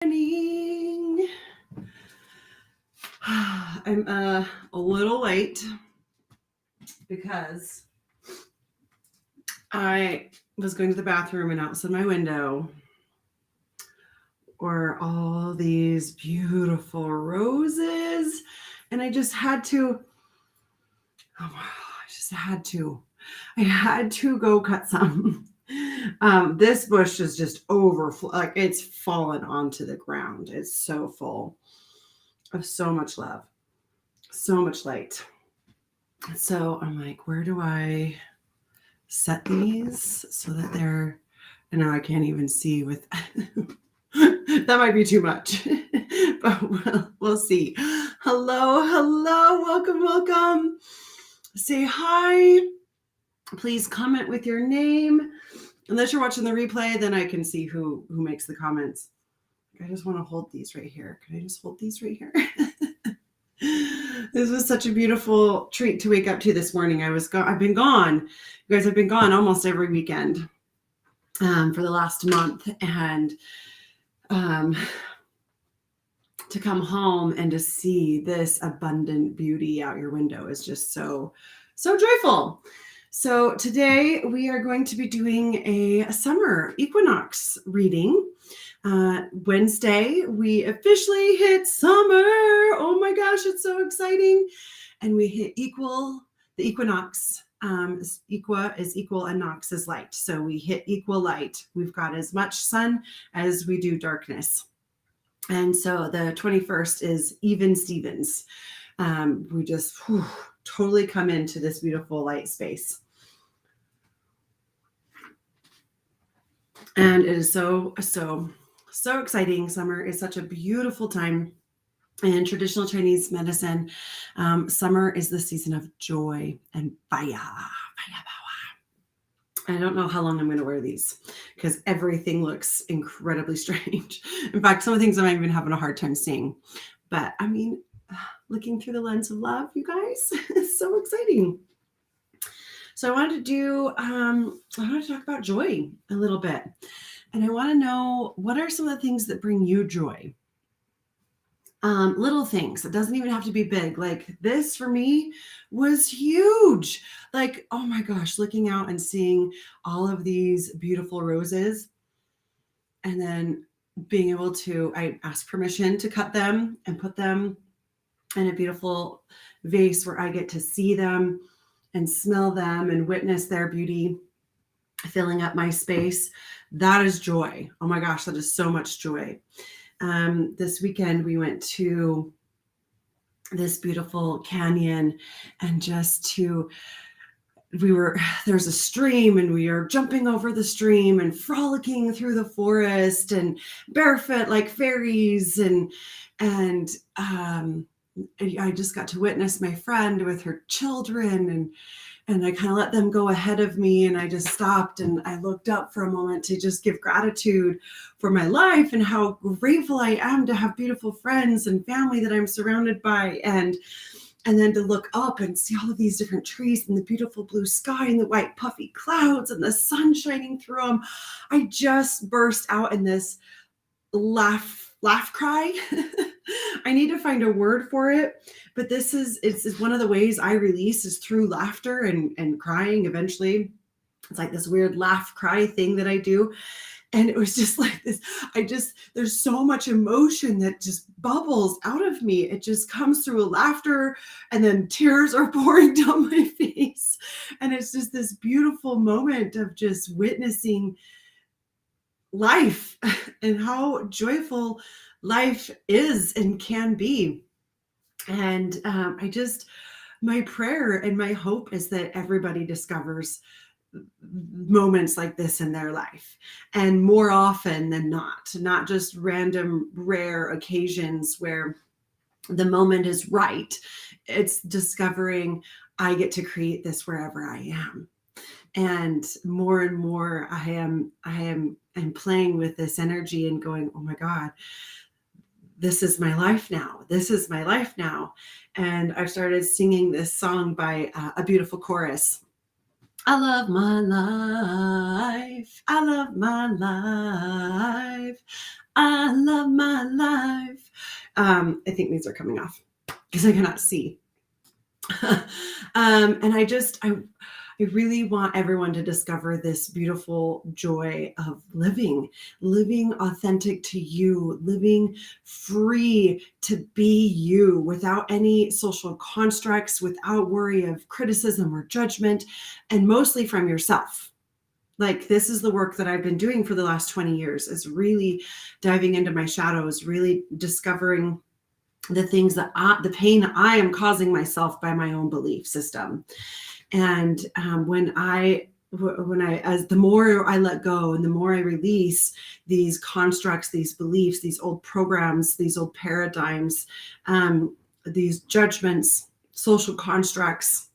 Morning. I'm a little late because I was going to the bathroom and outside my window were all these beautiful roses, and I just had to. I had to go cut some. This bush is just overflow, like it's fallen onto the ground. It's so full of so much love, so much light. So I'm like, where do I set these so that they're, and now I can't even see with, that might be too much, but we'll see. Hello, welcome. Say hi. Please comment with your name. Unless you're watching the replay, then I can see who makes the comments. I just want to hold these right here. Can I just hold these right here? This was such a beautiful treat to wake up to this morning. I've been gone. You guys, I've been gone almost every weekend for the last month. And to come home and to see this abundant beauty out your window is just so joyful. So today we are going to be doing a summer equinox reading. Wednesday, we officially hit summer. Oh my gosh, it's so exciting. And we hit the equinox. Equa is equal and nox is light. So we hit equal light. We've got as much sun as we do darkness. And so the 21st is even Stevens. We just totally come into this beautiful light space. And it is so exciting. Summer is such a beautiful time. In traditional Chinese medicine, summer is the season of joy and fire. I don't know how long I'm going to wear these because everything looks incredibly strange. In fact, some of the things I'm even having a hard time seeing. But I mean, looking through the lens of love, you guys, it's so exciting. So I wanted to talk about joy a little bit. And I want to know, what are some of the things that bring you joy? Little things. It doesn't even have to be big. Like this for me was huge. Like, oh my gosh, looking out and seeing all of these beautiful roses and then being able to, I asked permission to cut them and put them in a beautiful vase where I get to see them and smell them and witness their beauty filling up my space. That is joy. Oh my gosh, that is so much joy. This weekend we went to this beautiful canyon and there's a stream and we are jumping over the stream and frolicking through the forest and barefoot like fairies. And I just got to witness my friend with her children and I kind of let them go ahead of me, and I just stopped and I looked up for a moment to just give gratitude for my life and how grateful I am to have beautiful friends and family that I'm surrounded by, and then to look up and see all of these different trees and the beautiful blue sky and the white puffy clouds and the sun shining through them. I just burst out in this laugh cry. I need to find a word for it, but it's one of the ways I release is through laughter and crying. Eventually, it's like this weird laugh cry thing that I do. And it was just like this. There's so much emotion that just bubbles out of me. It just comes through laughter, and then tears are pouring down my face. And it's just this beautiful moment of just witnessing life and how joyful life is and can be. And my prayer and my hope is that everybody discovers moments like this in their life, and more often than not just random rare occasions where the moment is right. It's discovering I get to create this wherever I am. And more I am playing with this energy and going, oh my God, this is my life now. This is my life now. And I've started singing this song by a beautiful chorus. I love my life. I love my life. I love my life. I think these are coming off because I cannot see. And I really want everyone to discover this beautiful joy of living authentic to you, living free to be you without any social constructs, without worry of criticism or judgment, and mostly from yourself. Like, this is the work that I've been doing for the last 20 years, is really diving into my shadows, really discovering the things that the pain I am causing myself by my own belief system. And as the more I let go and the more I release these constructs, these beliefs, these old programs, these old paradigms, these judgments, social constructs,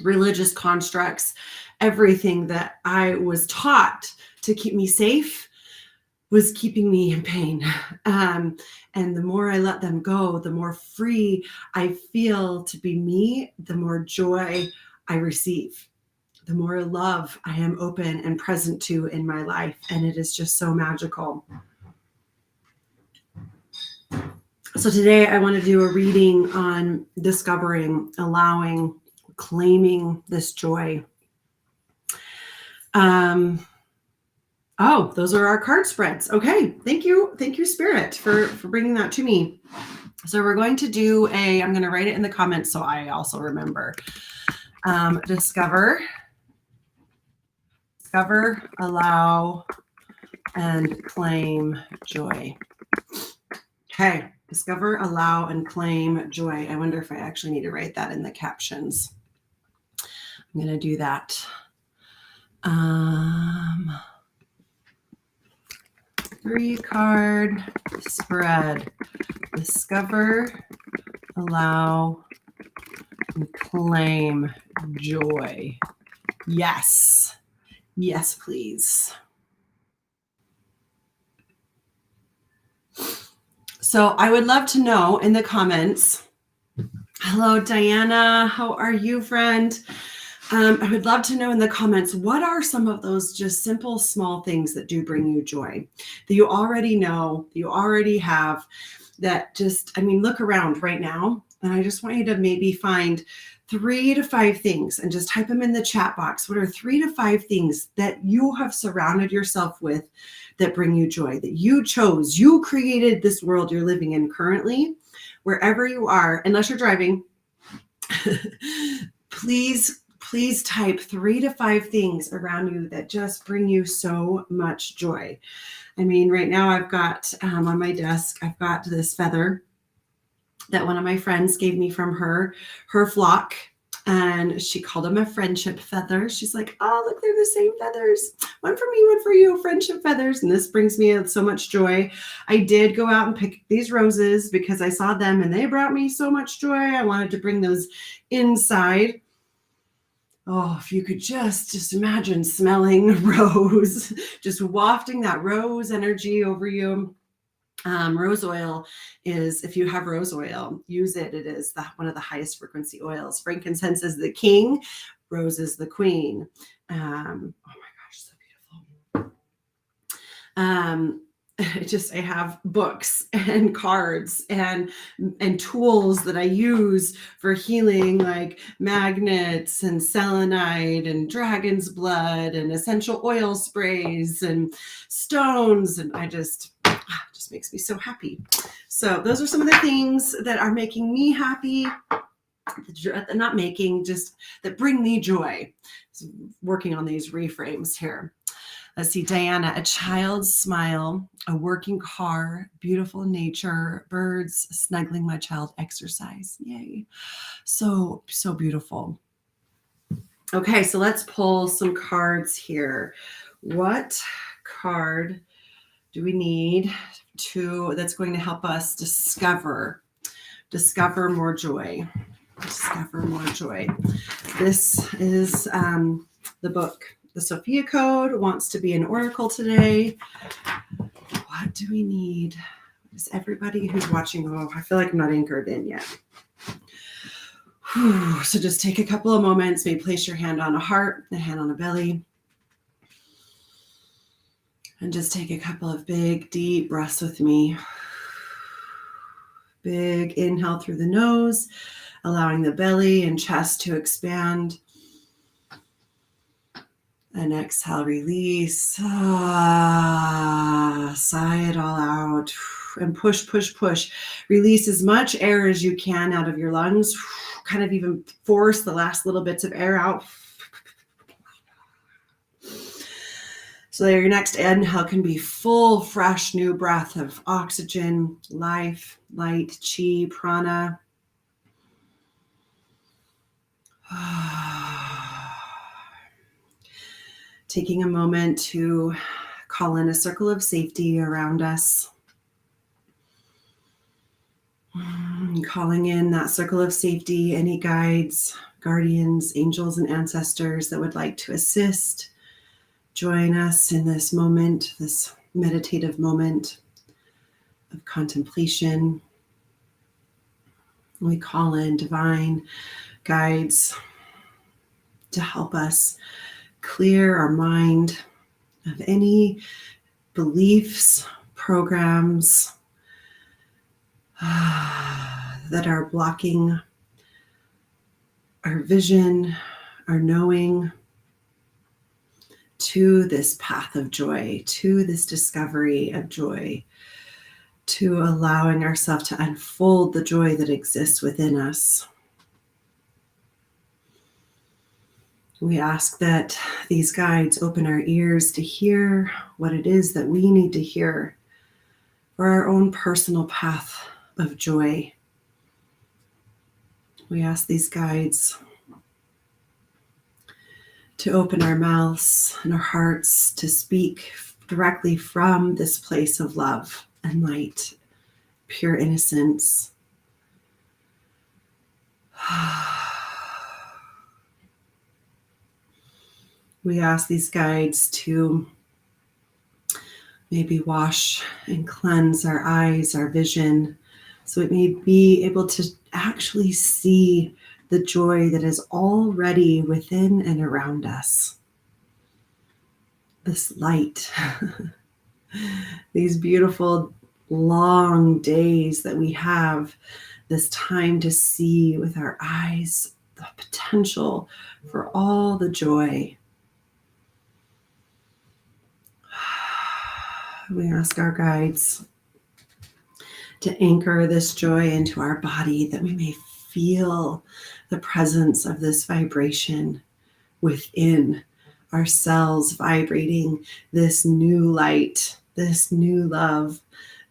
religious constructs, everything that I was taught to keep me safe was keeping me in pain. And the more I let them go, the more free I feel to be me, the more joy I receive, the more love I am open and present to in my life. And it is just so magical. So today I want to do a reading on discovering, allowing, claiming this joy. Oh, those are our card spreads. Okay. Thank you. Thank you, Spirit, for bringing that to me. So we're going to do I'm going to write it in the comments so I also remember. Discover, allow, and claim joy. Okay. Discover, allow, and claim joy. I wonder if I actually need to write that in the captions. I'm going to do that. 3-card spread. Discover, allow, and claim joy. Yes. Yes, please. So I would love to know in the comments. Hello, Diana. How are you, friend? I would love to know in the comments, what are some of those just simple, small things that do bring you joy, that you already know, you already have, that just, look around right now. And I just want you to maybe find 3 to 5 things and just type them in the chat box. What are 3 to 5 things that you have surrounded yourself with that bring you joy, that you chose? You created this world you're living in currently, wherever you are, unless you're driving. Please type 3 to 5 things around you that just bring you so much joy. Right now I've got on my desk, I've got this feather that one of my friends gave me from her flock. And she called them a friendship feather. She's like, oh, look, they're the same feathers. One for me, one for you, friendship feathers. And this brings me so much joy. I did go out and pick these roses because I saw them and they brought me so much joy. I wanted to bring those inside. Oh, if you could just imagine smelling rose, just wafting that rose energy over you. Rose oil is, if you have rose oil, use it. It is one of the highest frequency oils. Frankincense is the king, rose is the queen. Oh my gosh, so beautiful. I have books and cards and tools that I use for healing, like magnets and selenite and dragon's blood and essential oil sprays and stones. And it just makes me so happy. So those are some of the things that are making me happy, just that bring me joy. So working on these reframes here. Let's see, Diana, a child's smile, a working car, beautiful nature, birds, snuggling my child, exercise. Yay. So beautiful. Okay, so let's pull some cards here. What card do we need that's going to help us discover more joy? Discover more joy. This is the book. The Sophia Code wants to be an oracle today. What do we need? Is everybody who's watching? Oh, I feel like I'm not anchored in yet. Whew. So just take a couple of moments. Maybe place your hand on a heart, a hand on a belly. And just take a couple of big, deep breaths with me. Big inhale through the nose, allowing the belly and chest to expand. And exhale, release. Sigh it all out. And push, push, push. Release as much air as you can out of your lungs. Kind of even force the last little bits of air out. So that your next inhale can be full, fresh, new breath of oxygen, life, light, chi, prana. Taking a moment to call in a circle of safety around us. Calling in that circle of safety, any guides, guardians, angels, and ancestors that would like to assist, join us in this moment, this meditative moment of contemplation. We call in divine guides to help us clear our mind of any beliefs, programs that are blocking our vision, our knowing to this path of joy, to this discovery of joy, to allowing ourselves to unfold the joy that exists within us. We ask that these guides open our ears to hear what it is that we need to hear for our own personal path of joy. We ask these guides to open our mouths and our hearts to speak directly from this place of love and light, pure innocence. We ask these guides to maybe wash and cleanse our eyes, our vision, so it may be able to actually see the joy that is already within and around us. This light, these beautiful long days that we have, this time to see with our eyes the potential for all the joy. We ask our guides to anchor this joy into our body, that we may feel the presence of this vibration within our cells, vibrating this new light, this new love,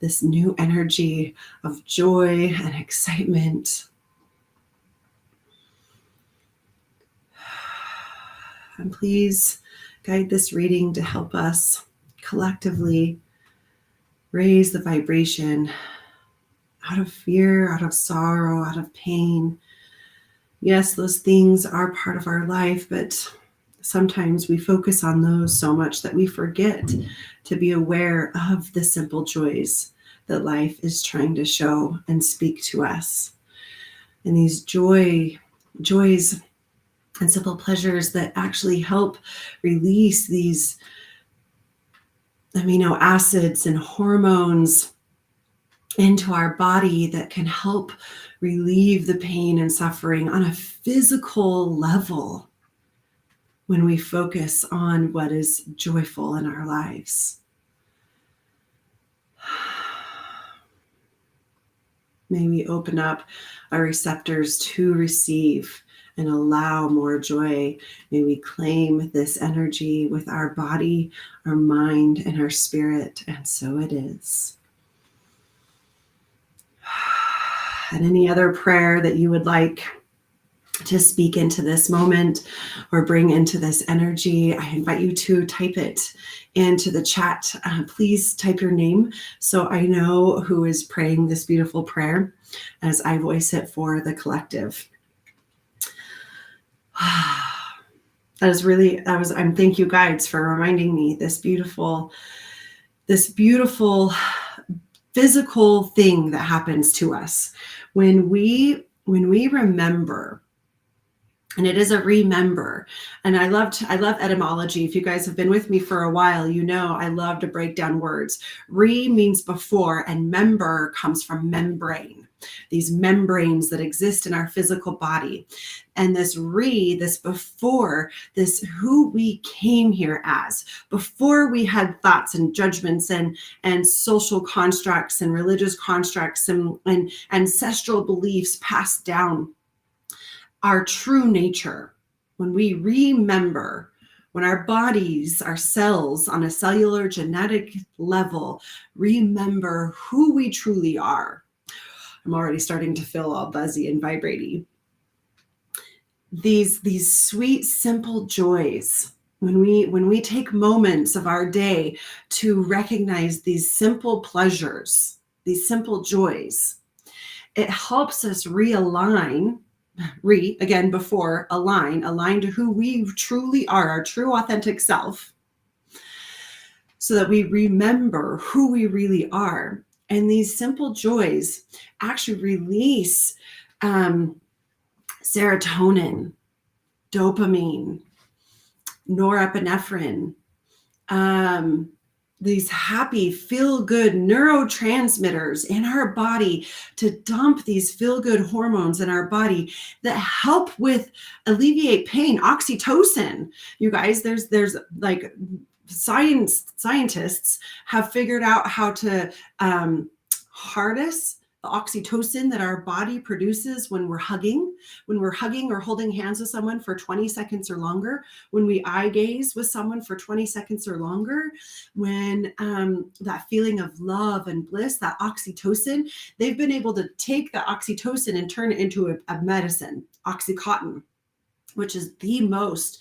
this new energy of joy and excitement. And please guide this reading to help us collectively raise the vibration out of fear, out of sorrow, out of pain. Yes, those things are part of our life, but sometimes we focus on those so much that we forget to be aware of the simple joys that life is trying to show and speak to us. And these joys and simple pleasures that actually help release these amino acids and hormones into our body that can help relieve the pain and suffering on a physical level when we focus on what is joyful in our lives. May we open up our receptors to receive and allow more joy. May we claim this energy with our body, our mind, and our spirit, and so it is. And any other prayer that you would like to speak into this moment or bring into this energy, I invite you to type it into the chat. Please type your name so I know who is praying this beautiful prayer as I voice it for the collective. Thank you guides for reminding me this beautiful physical thing that happens to us when we remember And it is a remember. And I love etymology. If you guys have been with me for a while, you know I love to break down words. Re means before, and member comes from membrane. These membranes that exist in our physical body. And this this before, this who we came here as, before we had thoughts and judgments and social constructs and religious constructs and ancestral beliefs passed down, our true nature, when we remember, when our bodies, our cells on a cellular genetic level, remember who we truly are. I'm already starting to feel all buzzy and vibrating. These sweet, simple joys, when we take moments of our day to recognize these simple pleasures, these simple joys, it helps us realign. Again, before, align to who we truly are, our true authentic self, so that we remember who we really are. And these simple joys actually release serotonin, dopamine, norepinephrine, these happy, feel-good neurotransmitters in our body to dump these feel-good hormones in our body that help with alleviate pain. Oxytocin, you guys, there's like scientists have figured out how to harness the oxytocin that our body produces when we're hugging or holding hands with someone for 20 seconds or longer, when we eye gaze with someone for 20 seconds or longer, when that feeling of love and bliss, that oxytocin, they've been able to take the oxytocin and turn it into a medicine, Oxycontin, which is the most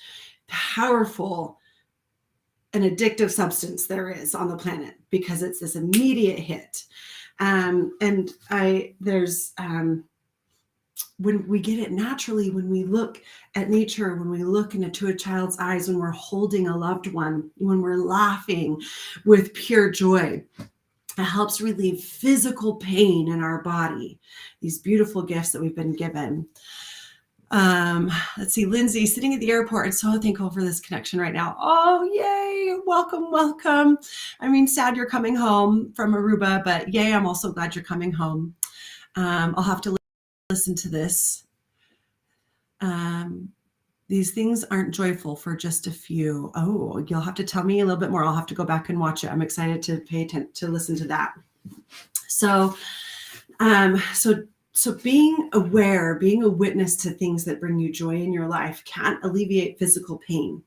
powerful and addictive substance there is on the planet, because it's this immediate hit. When we get it naturally, when we look at nature, when we look into a child's eyes, when we're holding a loved one, when we're laughing with pure joy, it helps relieve physical pain in our body. These beautiful gifts that we've been given. Let's see, Lindsay, sitting at the airport, I'm so thankful for this connection right now. Oh, yay. Welcome. I mean, sad you're coming home from Aruba, but yay, I'm also glad you're coming home. I'll have to listen to this. These things aren't joyful for just a few. Oh, you'll have to tell me a little bit more. I'll have to go back and watch it. I'm excited to pay attention, to listen to that. So being aware, being a witness to things that bring you joy in your life can alleviate physical pain,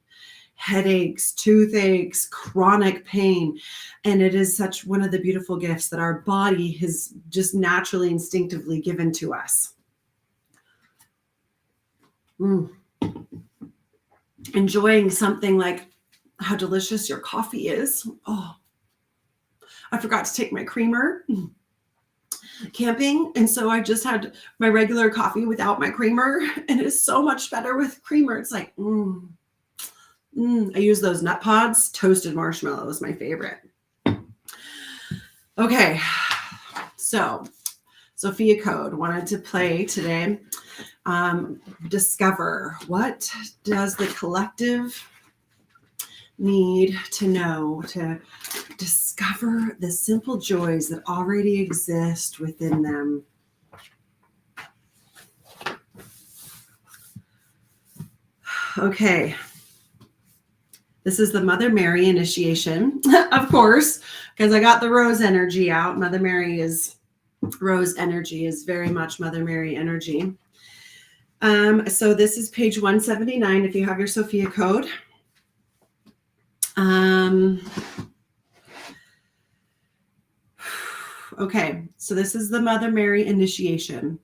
headaches, toothaches, chronic pain. And it is such one of the beautiful gifts that our body has just naturally, instinctively given to us. Enjoying something like how delicious your coffee is. Oh, I forgot to take my creamer camping, and so I just had my regular coffee without my creamer, and it is so much better with creamer. It's like I use those nut pods. Toasted marshmallow is my favorite. Okay, so Sophia Code wanted to play today. Discover, what does the collective need to know to discover the simple joys that already exist within them? Okay. This is the Mother Mary initiation, of course, because I got the rose energy out. Mother Mary is rose energy, is very much Mother Mary energy. So this is page 179 if you have your Sophia Code. Okay, so this is the Mother Mary initiation.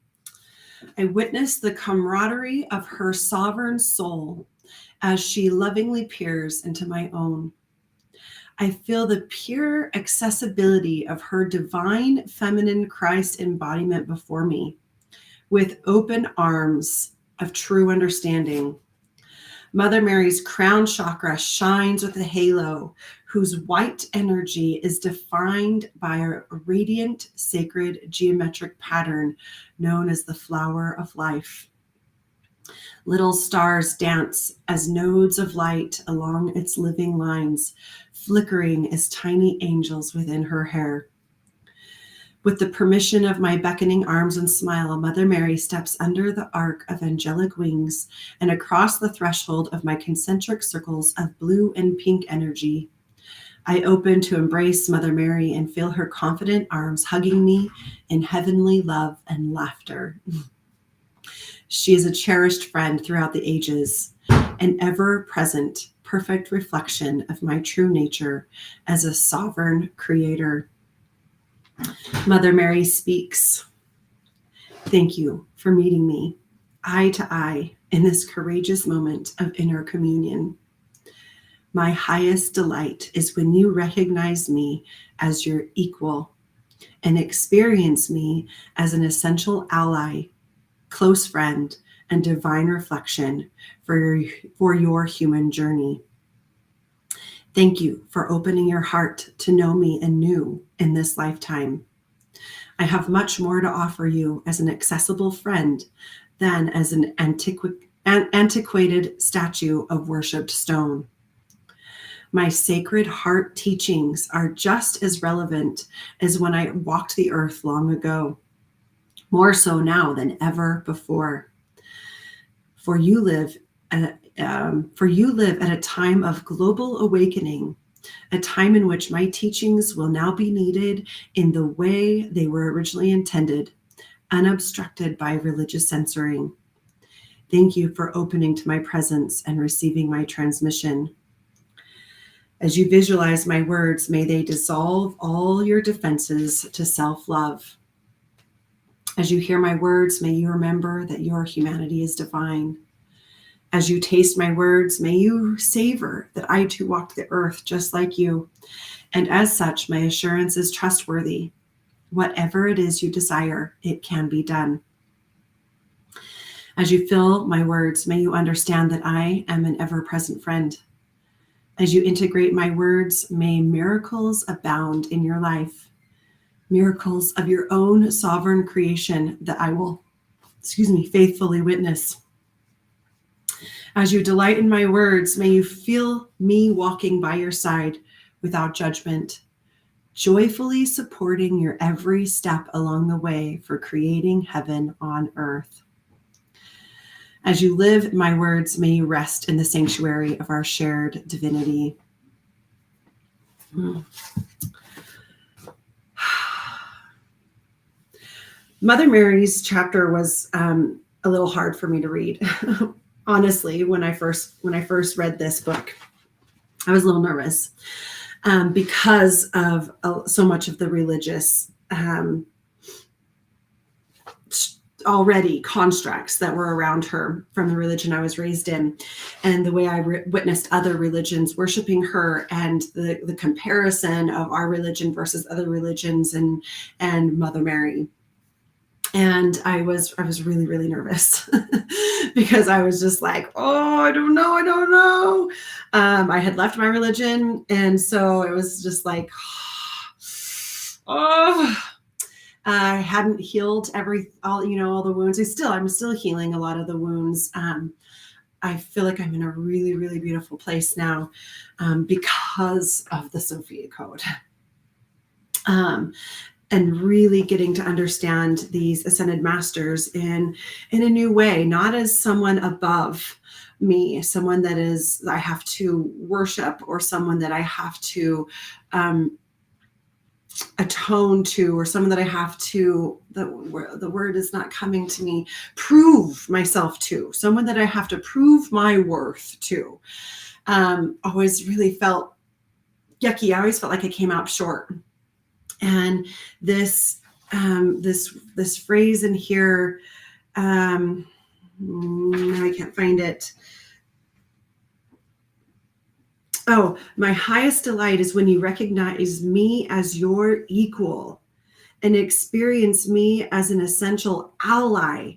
I witness the camaraderie of her sovereign soul as she lovingly peers into my own. I feel the pure accessibility of her divine feminine Christ embodiment before me, with open arms of true understanding. Mother Mary's crown chakra shines with a halo whose white energy is defined by a radiant sacred geometric pattern known as the flower of life. Little stars dance as nodes of light along its living lines, flickering as tiny angels within her hair. With the permission of my beckoning arms and smile, Mother Mary steps under the arc of angelic wings and across the threshold of my concentric circles of blue and pink energy. I open to embrace Mother Mary and feel her confident arms hugging me in heavenly love and laughter. She is a cherished friend throughout the ages, an ever-present, perfect reflection of my true nature as a sovereign creator. Mother Mary speaks. Thank you for meeting me eye to eye in this courageous moment of inner communion. My highest delight is when you recognize me as your equal and experience me as an essential ally, close friend, and divine reflection for your human journey. Thank you for opening your heart to know me anew in this lifetime. I have much more to offer you as an accessible friend than as an antiquated statue of worshipped stone. My sacred heart teachings are just as relevant as when I walked the earth long ago, more so now than ever before. For you live at a time of global awakening, a time in which my teachings will now be needed in the way they were originally intended, unobstructed by religious censoring. Thank you for opening to my presence and receiving my transmission. As you visualize my words, may they dissolve all your defenses to self-love. As you hear my words, may you remember that your humanity is divine. As you taste my words, may you savor that I too walked the earth just like you. And as such, my assurance is trustworthy. Whatever it is you desire, it can be done. As you feel my words, may you understand that I am an ever-present friend. As you integrate my words, may miracles abound in your life. Miracles of your own sovereign creation that I will, faithfully witness. As you delight in my words, may you feel me walking by your side without judgment, joyfully supporting your every step along the way for creating heaven on earth. As you live my words, may you rest in the sanctuary of our shared divinity. Mother Mary's chapter was a little hard for me to read. Honestly, when I first read this book, I was a little nervous because of so much of the religious already constructs that were around her from the religion I was raised in, and the way I witnessed other religions worshiping her, and the comparison of our religion versus other religions and Mother Mary. And I was really, really nervous because I was just like, oh, I don't know. I had left my religion. And so it was just like, oh, I hadn't healed all the wounds. I'm still healing a lot of the wounds. I feel like I'm in a really, really beautiful place now because of the Sophia Code. And really getting to understand these ascended masters in a new way, not as someone above me, someone that I have to worship, or someone that I have to atone to, or someone that I have to, the word is not coming to me, prove myself to, someone that I have to prove my worth to. Always really felt yucky. I always felt like I came out short. And this phrase in here, I can't find it. Oh, my highest delight is when you recognize me as your equal and experience me as an essential ally,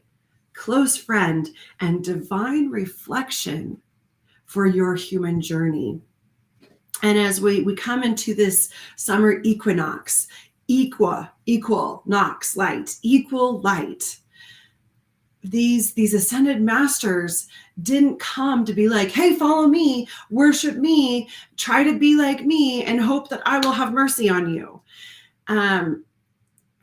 close friend, and divine reflection for your human journey. And as we come into this summer equinox, equal, nox, light, equal light, these ascended masters didn't come to be like, hey, follow me, worship me, try to be like me, and hope that I will have mercy on you.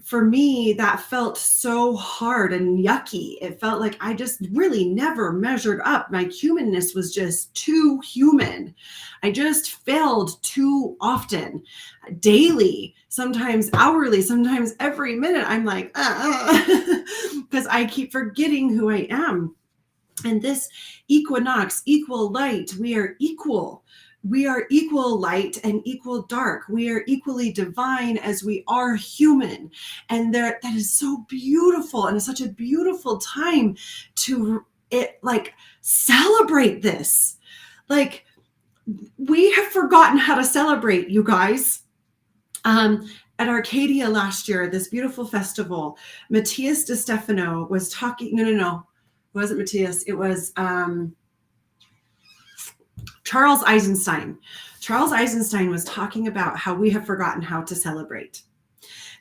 For me, that felt so hard and yucky. It felt like I just really never measured up. My humanness was just too human. I just failed too often, daily, sometimes hourly, sometimes every minute. I'm like, because I keep forgetting who I am. And this equinox, equal light, we are equal. We are equal light and equal dark. We are equally divine as we are human. And that is so beautiful, and it's such a beautiful time to celebrate this. Like, we have forgotten how to celebrate, you guys. At Arcadia last year, this beautiful festival, Matthias De Stefano was talking. No. It wasn't Matthias. It was Charles Eisenstein. Charles Eisenstein was talking about how we have forgotten how to celebrate.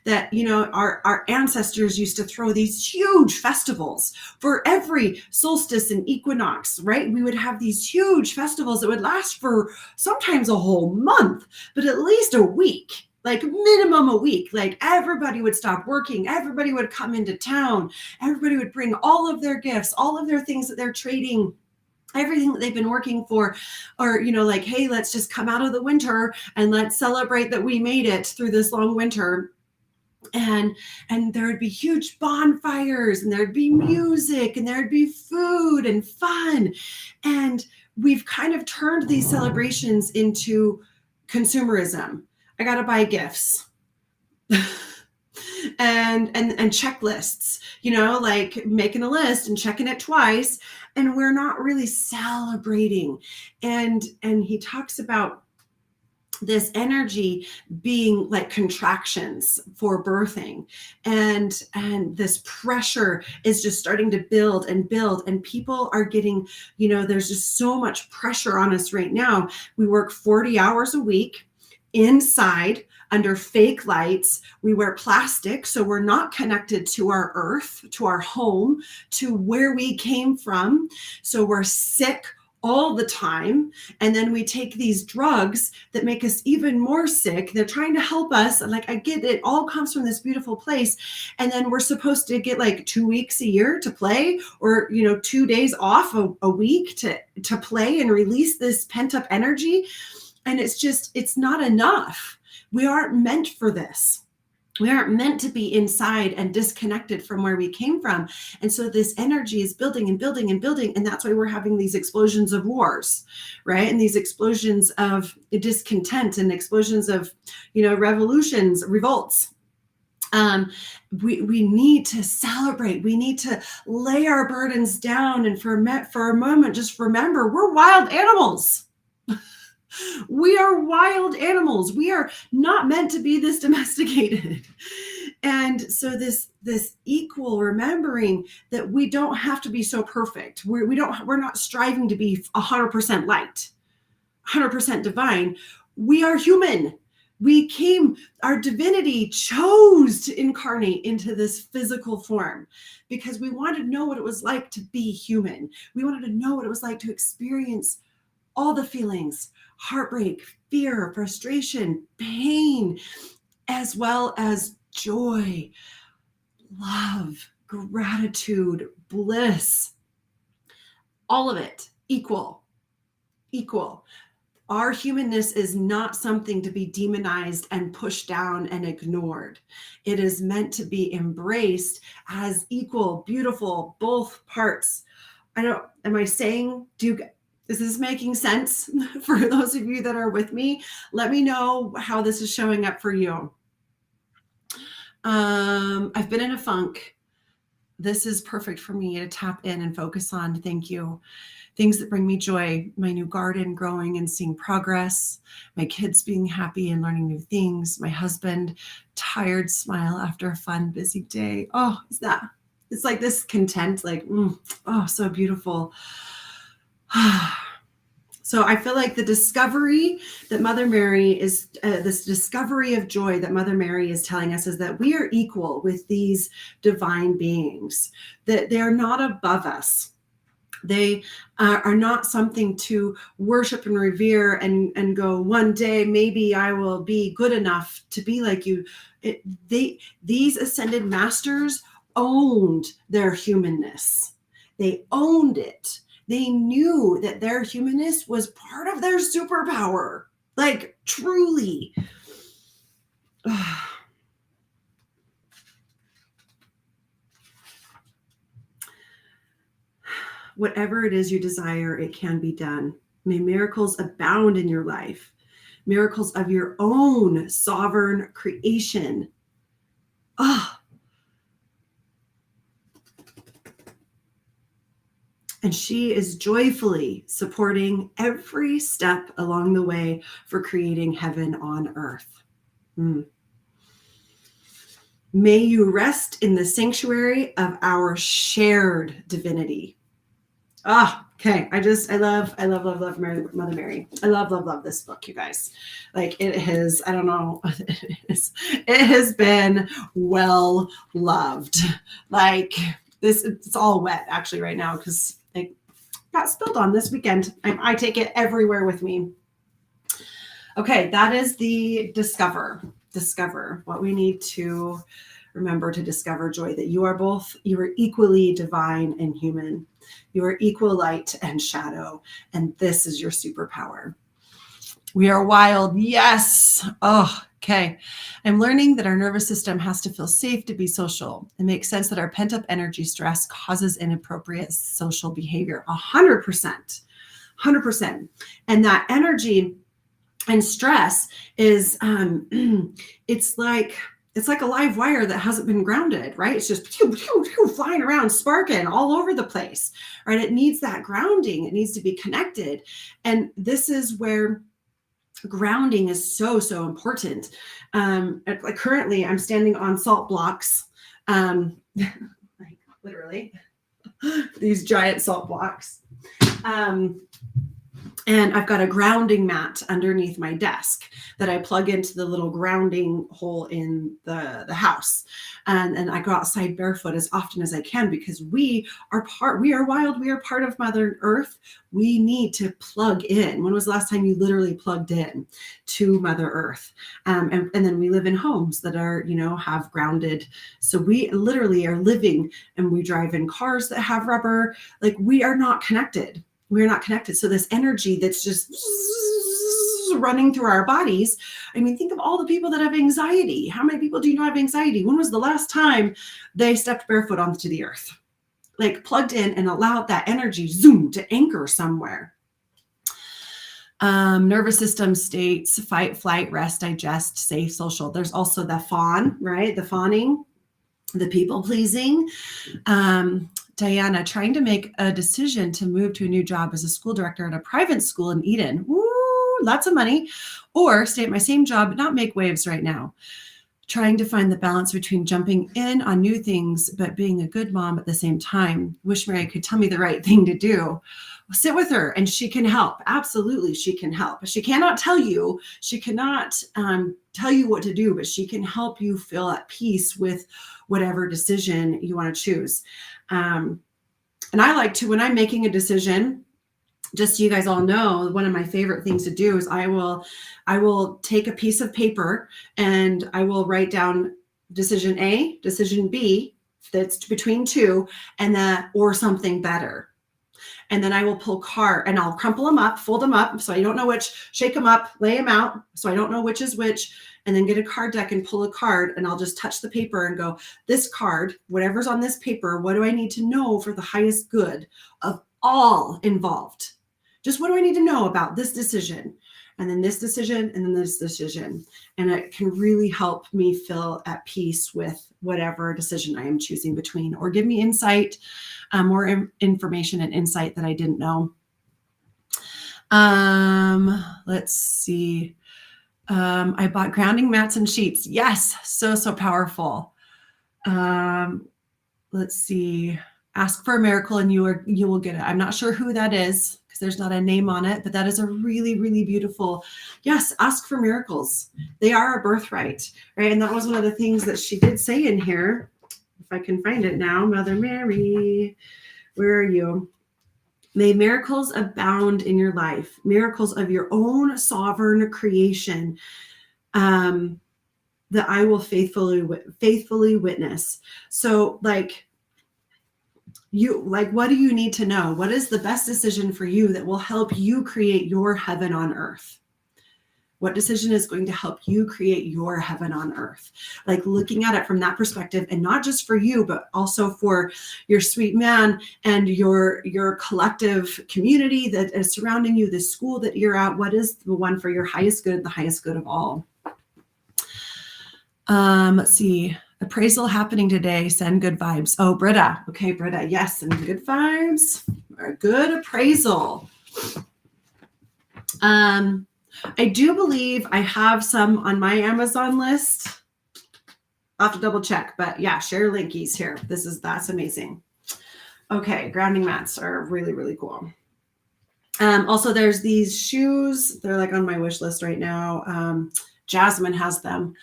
That, our ancestors used to throw these huge festivals for every solstice and equinox, right? We would have these huge festivals that would last for sometimes a whole month, but at least a week. Like minimum a week. Like everybody would stop working. Everybody would come into town. Everybody would bring all of their gifts, all of their things that they're trading, everything that they've been working for, or, like, hey, let's just come out of the winter and let's celebrate that we made it through this long winter. And there would be huge bonfires, and there'd be music, and there'd be food and fun. And we've kind of turned these celebrations into consumerism. I got to buy gifts and checklists, like making a list and checking it twice. And we're not really celebrating. And he talks about this energy being like contractions for birthing, and this pressure is just starting to build, and people are getting, there's just so much pressure on us right now. We work 40 hours a week inside under fake lights. We wear plastic, so we're not connected to our earth, to our home, to where we came from. So we're sick all the time. And then we take these drugs that make us even more sick. They're trying to help us. Like, I get it all comes from this beautiful place. And then we're supposed to get like 2 weeks a year to play, or, 2 days off a week to play and release this pent up energy. And it's not enough. We aren't meant for this. We aren't meant to be inside and disconnected from where we came from. And so this energy is building and building and building. And that's why we're having these explosions of wars, right? And these explosions of discontent, and explosions of, revolutions, revolts. We need to celebrate. We need to lay our burdens down. And for a moment, just remember, we're wild animals. We are wild animals. We are not meant to be this domesticated. And so this equal remembering that we don't have to be so perfect. We're not striving to be 100% light, 100% divine. We are human. Our divinity chose to incarnate into this physical form because we wanted to know what it was like to be human. We wanted to know what it was like to experience all the feelings: heartbreak, fear, frustration, pain, as well as joy, love, gratitude, bliss, all of it equal. Our humanness is not something to be demonized and pushed down and ignored. It is meant to be embraced as equal, beautiful, both parts. Is this making sense for those of you that are with me? Let me know how this is showing up for you. I've been in a funk. This is perfect for me to tap in and focus on. Thank you. Things that bring me joy: my new garden growing and seeing progress, my kids being happy and learning new things, my husband, tired smile after a fun, busy day. Oh, it's like this content, like, so beautiful. So I feel like the discovery that Mother Mary is, this discovery of joy that Mother Mary is telling us is that we are equal with these divine beings, that they're not above us. They are not something to worship and revere and go, one day maybe I will be good enough to be like you. These ascended masters owned their humanness. They owned it. They knew that their humanness was part of their superpower. Like, truly. Whatever it is you desire, it can be done. May miracles abound in your life. Miracles of your own sovereign creation. And she is joyfully supporting every step along the way for creating heaven on earth. May you rest in the sanctuary of our shared divinity. Okay. I love Mother Mary. I love this book, you guys. Like, it has, I don't know, it has been well loved. Like, this, it's all wet actually right now because it got spilled on this weekend. I take it everywhere with me. Okay, that is the discover what we need to remember to discover joy, that you are equally divine and human. You are equal light and shadow, and this is your superpower. We are wild. Yes. Okay. I'm learning that our nervous system has to feel safe to be social. It makes sense that our pent-up energy stress causes inappropriate social behavior. 100%. And that energy and stress is, it's like a live wire that hasn't been grounded, right? It's just flying around, sparking all over the place, right? It needs that grounding. It needs to be connected. And this is where grounding is so important. Like, currently I'm standing on salt blocks, like literally these giant salt blocks. And I've got a grounding mat underneath my desk that I plug into the little grounding hole in the house. And I go outside barefoot as often as I can because we are wild. We are part of Mother Earth. We need to plug in. When was the last time you literally plugged in to Mother Earth? And then we live in homes that are, have grounded. So we literally are living, and we drive in cars that have rubber. Like, we are not connected. We're not connected. So this energy that's just running through our bodies. I mean, think of all the people that have anxiety. How many people do you know have anxiety? When was the last time they stepped barefoot onto the earth? Like, plugged in and allowed that energy to anchor somewhere. Nervous system states: fight, flight, rest, digest, safe, social. There's also the fawn, right? The fawning, the people pleasing. Diana, trying to make a decision to move to a new job as a school director at a private school in Eden. Woo, lots of money. Or stay at my same job, but not make waves right now. Trying to find the balance between jumping in on new things, but being a good mom at the same time. Wish Mary could tell me the right thing to do. Sit with her and she can help. Absolutely, she can help. She cannot tell you. She cannot tell you what to do, but she can help you feel at peace with whatever decision you want to choose. And I like to, when I'm making a decision, just so you guys all know, one of my favorite things to do is I will take a piece of paper and I will write down decision A, decision B, that's between two, and that, or something better. And then I will pull card and I'll crumple them up, fold them up, so I don't know which, shake them up, lay them out, so I don't know which is which, and then get a card deck and pull a card, and I'll just touch the paper and go, this card, whatever's on this paper, what do I need to know for the highest good of all involved? Just what do I need to know about this decision? And then this decision, and then this decision. And it can really help me feel at peace with whatever decision I am choosing between, or give me insight, more information and insight that I didn't know. Let's see. I bought grounding mats and sheets. Yes, so powerful. Let's see. Ask for a miracle and you will get it. I'm not sure who that is because there's not a name on it, but that is a really, really beautiful, yes, ask for miracles. They are a birthright, right? And that was one of the things that she did say in here. If I can find it now, Mother Mary, where are you? May miracles abound in your life, miracles of your own sovereign creation, that I will faithfully witness. So like, what do you need to know? What is the best decision for you that will help you create your heaven on earth? What decision is going to help you create your heaven on earth? Like looking at it from that perspective, and not just for you, but also for your sweet man and your collective community that is surrounding you, the school that you're at. What is the one for your highest good, the highest good of all? Let's see. Appraisal happening today. Send good vibes. Oh, Britta. Okay, Britta. Yes, and good vibes. Or good appraisal. I do believe I have some on my Amazon list. I'll have to double check, but yeah, share linkies here. That's amazing. Okay, grounding mats are really, really cool. Also, there's these shoes. They're like on my wish list right now. Jasmine has them.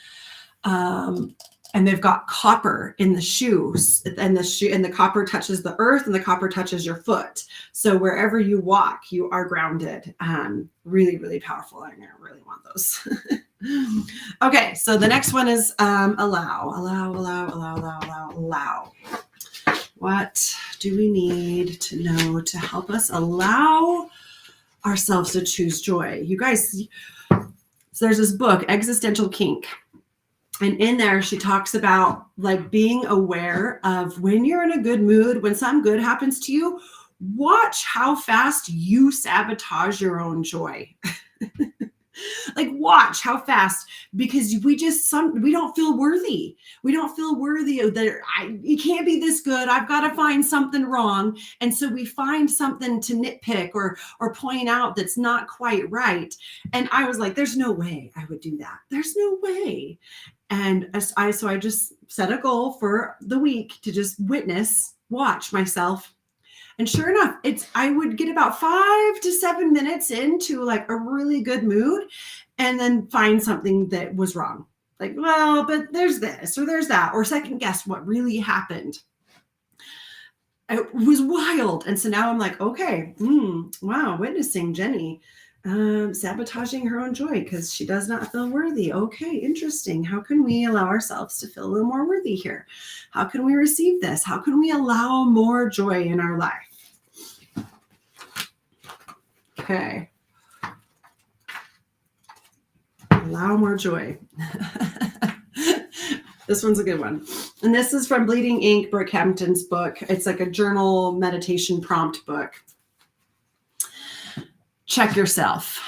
And they've got copper in the shoes, and the copper touches the earth and the copper touches your foot. So wherever you walk, you are grounded. Really, really powerful. I really want those. Okay. So the next one is, allow. What do we need to know to help us allow ourselves to choose joy? You guys, so there's this book, Existential Kink. And in there, she talks about like being aware of when you're in a good mood, when something good happens to you, watch how fast you sabotage your own joy. Like watch how fast, because we don't feel worthy. We don't feel worthy of that. It can't be this good. I've got to find something wrong. And so we find something to nitpick or point out that's not quite right. And I was like, there's no way I would do that. There's no way. And so I just set a goal for the week to just watch myself. And sure enough, I would get about 5 to 7 minutes into like a really good mood and then find something that was wrong. Like, well, but there's this or there's that, or second guess what really happened. It was wild. And so now I'm like, okay, wow, witnessing Jenny sabotaging her own joy because she does not feel worthy. Okay, interesting. How can we allow ourselves to feel a little more worthy here? How can we receive this? How can we allow more joy in our life? Okay. Allow more joy. This one's a good one. And this is from Bleeding Ink, Brooke Hampton's book. It's like a journal meditation prompt book. Check yourself.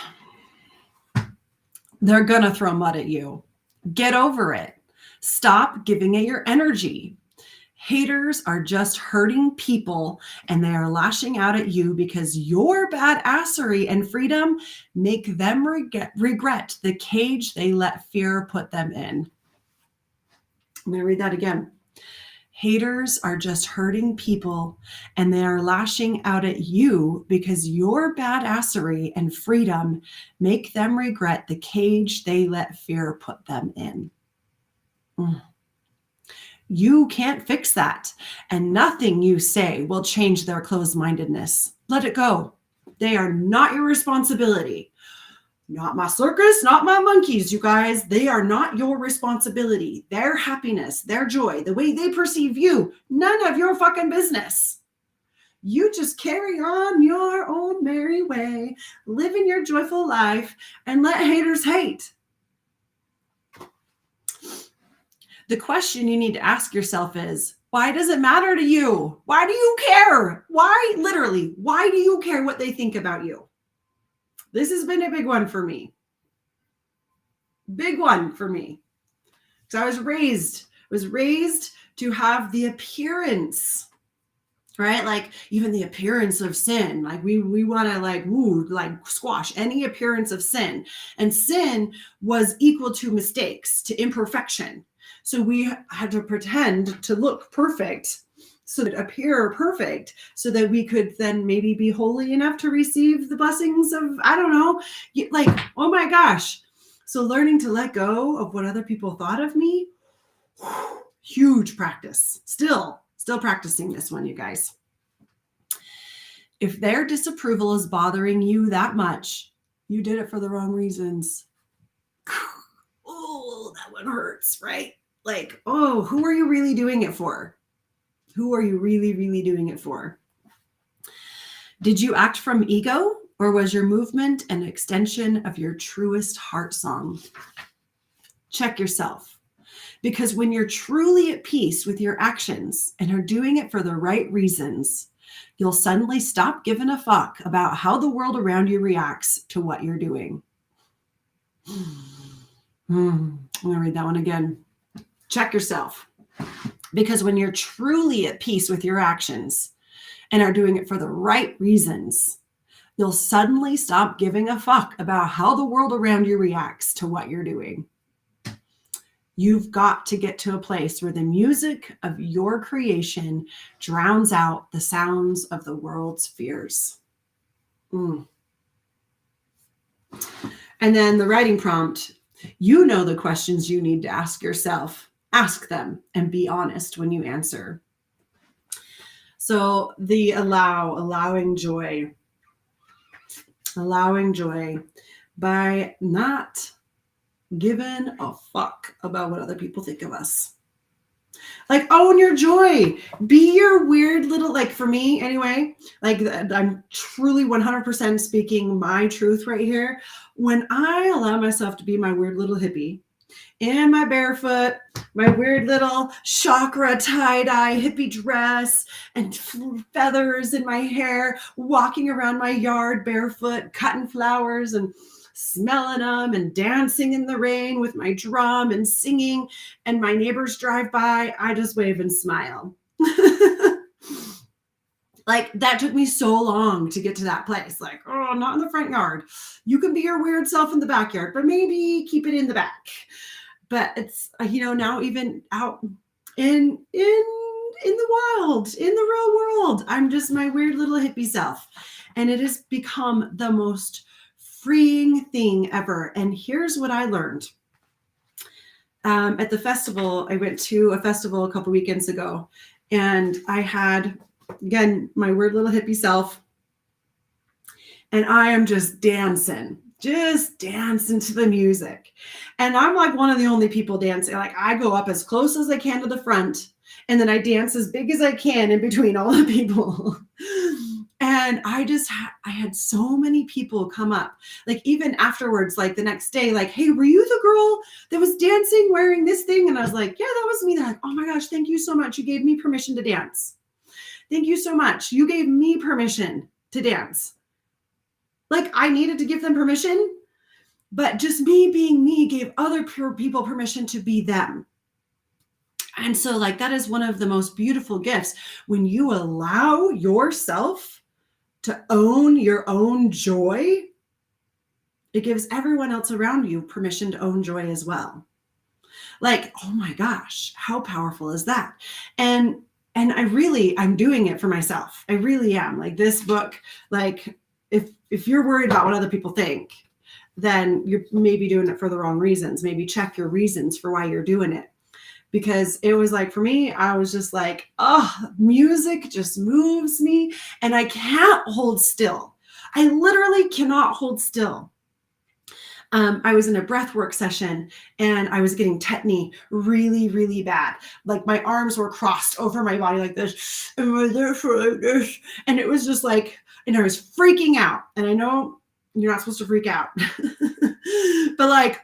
They're going to throw mud at you. Get over it. Stop giving it your energy. Haters are just hurting people, and they are lashing out at you because your badassery and freedom make them regret the cage they let fear put them in. I'm going to read that again. Haters are just hurting people, and they are lashing out at you because your badassery and freedom make them regret the cage they let fear put them in. You can't fix that, and nothing you say will change their closed-mindedness. Let it go. They are not your responsibility. Not my circus, not my monkeys, you guys. They are not your responsibility. Their happiness, their joy, the way they perceive you, none of your fucking business. You just carry on your own merry way, living your joyful life, and let haters hate. The question you need to ask yourself is, why does it matter to you? Why do you care? Why do you care what they think about you? This has been a big one for me. Big one for me. So I was raised to have the appearance, right? Like even the appearance of sin. Like we want to squash any appearance of sin. And sin was equal to mistakes, to imperfection. So we had to pretend to look perfect so that it appear perfect, so that we could then maybe be holy enough to receive the blessings of, I don't know, like, oh my gosh. So learning to let go of what other people thought of me, huge practice. Still practicing this one, you guys. If their disapproval is bothering you that much, you did it for the wrong reasons. Oh, that one hurts, right? Like, oh, who are you really doing it for? Who are you really, really doing it for? Did you act from ego, or was your movement an extension of your truest heart song? Check yourself. Because when you're truly at peace with your actions and are doing it for the right reasons, you'll suddenly stop giving a fuck about how the world around you reacts to what you're doing. I'm going to read that one again. Check yourself. Because when you're truly at peace with your actions and are doing it for the right reasons, you'll suddenly stop giving a fuck about how the world around you reacts to what you're doing. You've got to get to a place where the music of your creation drowns out the sounds of the world's fears. And then the writing prompt, you know the questions you need to ask yourself. Ask them and be honest when you answer. So the allowing joy by not giving a fuck about what other people think of us. Like, own your joy. Be your weird little, like, for me anyway, like, I'm truly 100% speaking my truth right here. When I allow myself to be my weird little hippie in my barefoot, my weird little chakra tie-dye hippie dress and feathers in my hair, walking around my yard barefoot, cutting flowers and smelling them and dancing in the rain with my drum and singing, and my neighbors drive by, I just wave and smile. Like, that took me so long to get to that place. Like, oh, not in the front yard. You can be your weird self in the backyard, but maybe keep it in the back. But it's, now even out in the wild, in the real world, I'm just my weird little hippie self. And it has become the most freeing thing ever. And here's what I learned. At the festival, I went to a festival a couple weekends ago, and I had, again, my weird little hippie self, and I am just dancing to the music. And I'm like one of the only people dancing. Like, I go up as close as I can to the front, and then I dance as big as I can in between all the people. And I had so many people come up, like, even afterwards, like the next day, like, hey, were you the girl that was dancing wearing this thing? And I was like, yeah, that was me. They're like, oh my gosh, thank you so much. You gave me permission to dance. Thank you so much. You gave me permission to dance. Like, I needed to give them permission, but just me being me gave other people permission to be them. And so, like, that is one of the most beautiful gifts, when you allow yourself to own your own joy. It gives everyone else around you permission to own joy as well. Like, oh my gosh, how powerful is that? And I'm doing it for myself. I really am. Like, this book, like, if you're worried about what other people think, then you're maybe doing it for the wrong reasons. Maybe check your reasons for why you're doing it. Because it was like, for me, I was just like, oh, music just moves me, and I can't hold still. I literally cannot hold still. I was in a breathwork session, and I was getting tetany really, really bad. Like, my arms were crossed over my body like this, and it was just like, and I was freaking out. And I know you're not supposed to freak out, but like,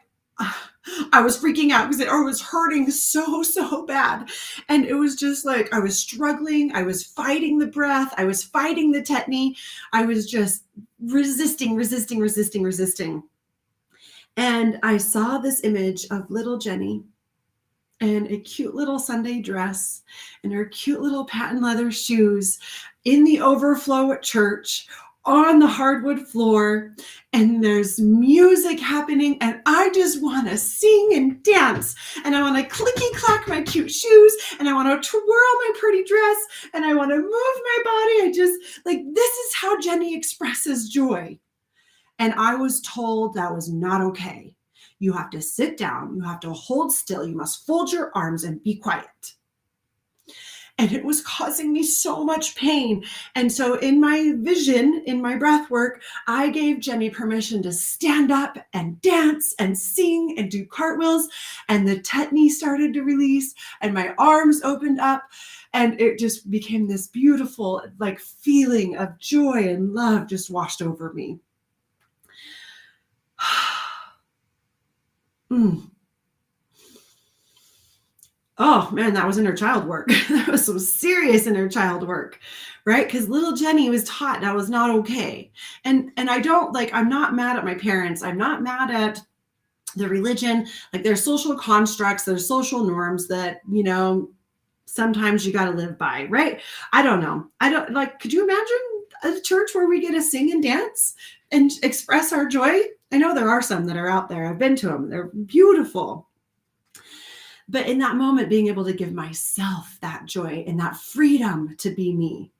I was freaking out because it was hurting so bad. And it was just like, I was struggling. I was fighting the breath. I was fighting the tetany. I was just resisting. And I saw this image of little Jenny in a cute little Sunday dress and her cute little patent leather shoes in the overflow at church, on the hardwood floor and there's music happening and I just want to sing and dance and I want to clicky clack my cute shoes and I want to twirl my pretty dress and I want to move my body. I just like, this is how Jenny expresses joy. And I was told that was not okay. You have to sit down, you have to hold still, you must fold your arms and be quiet. And it was causing me so much pain. And so in my vision, in my breath work, I gave Jenny permission to stand up and dance and sing and do cartwheels. And the tetany started to release and my arms opened up. And it just became this beautiful like feeling of joy and love just washed over me. Oh man, that was inner child work. That was some serious inner child work, right? Because little Jenny was taught that was not okay. And I don't like, I'm not mad at my parents. I'm not mad at the religion. Like there's social constructs, there's social norms that, you know, sometimes you got to live by, right? I don't know. I don't like, could you imagine a church where we get to sing and dance and express our joy? I know there are some that are out there. I've been to them. They're beautiful. But in that moment, being able to give myself that joy and that freedom to be me,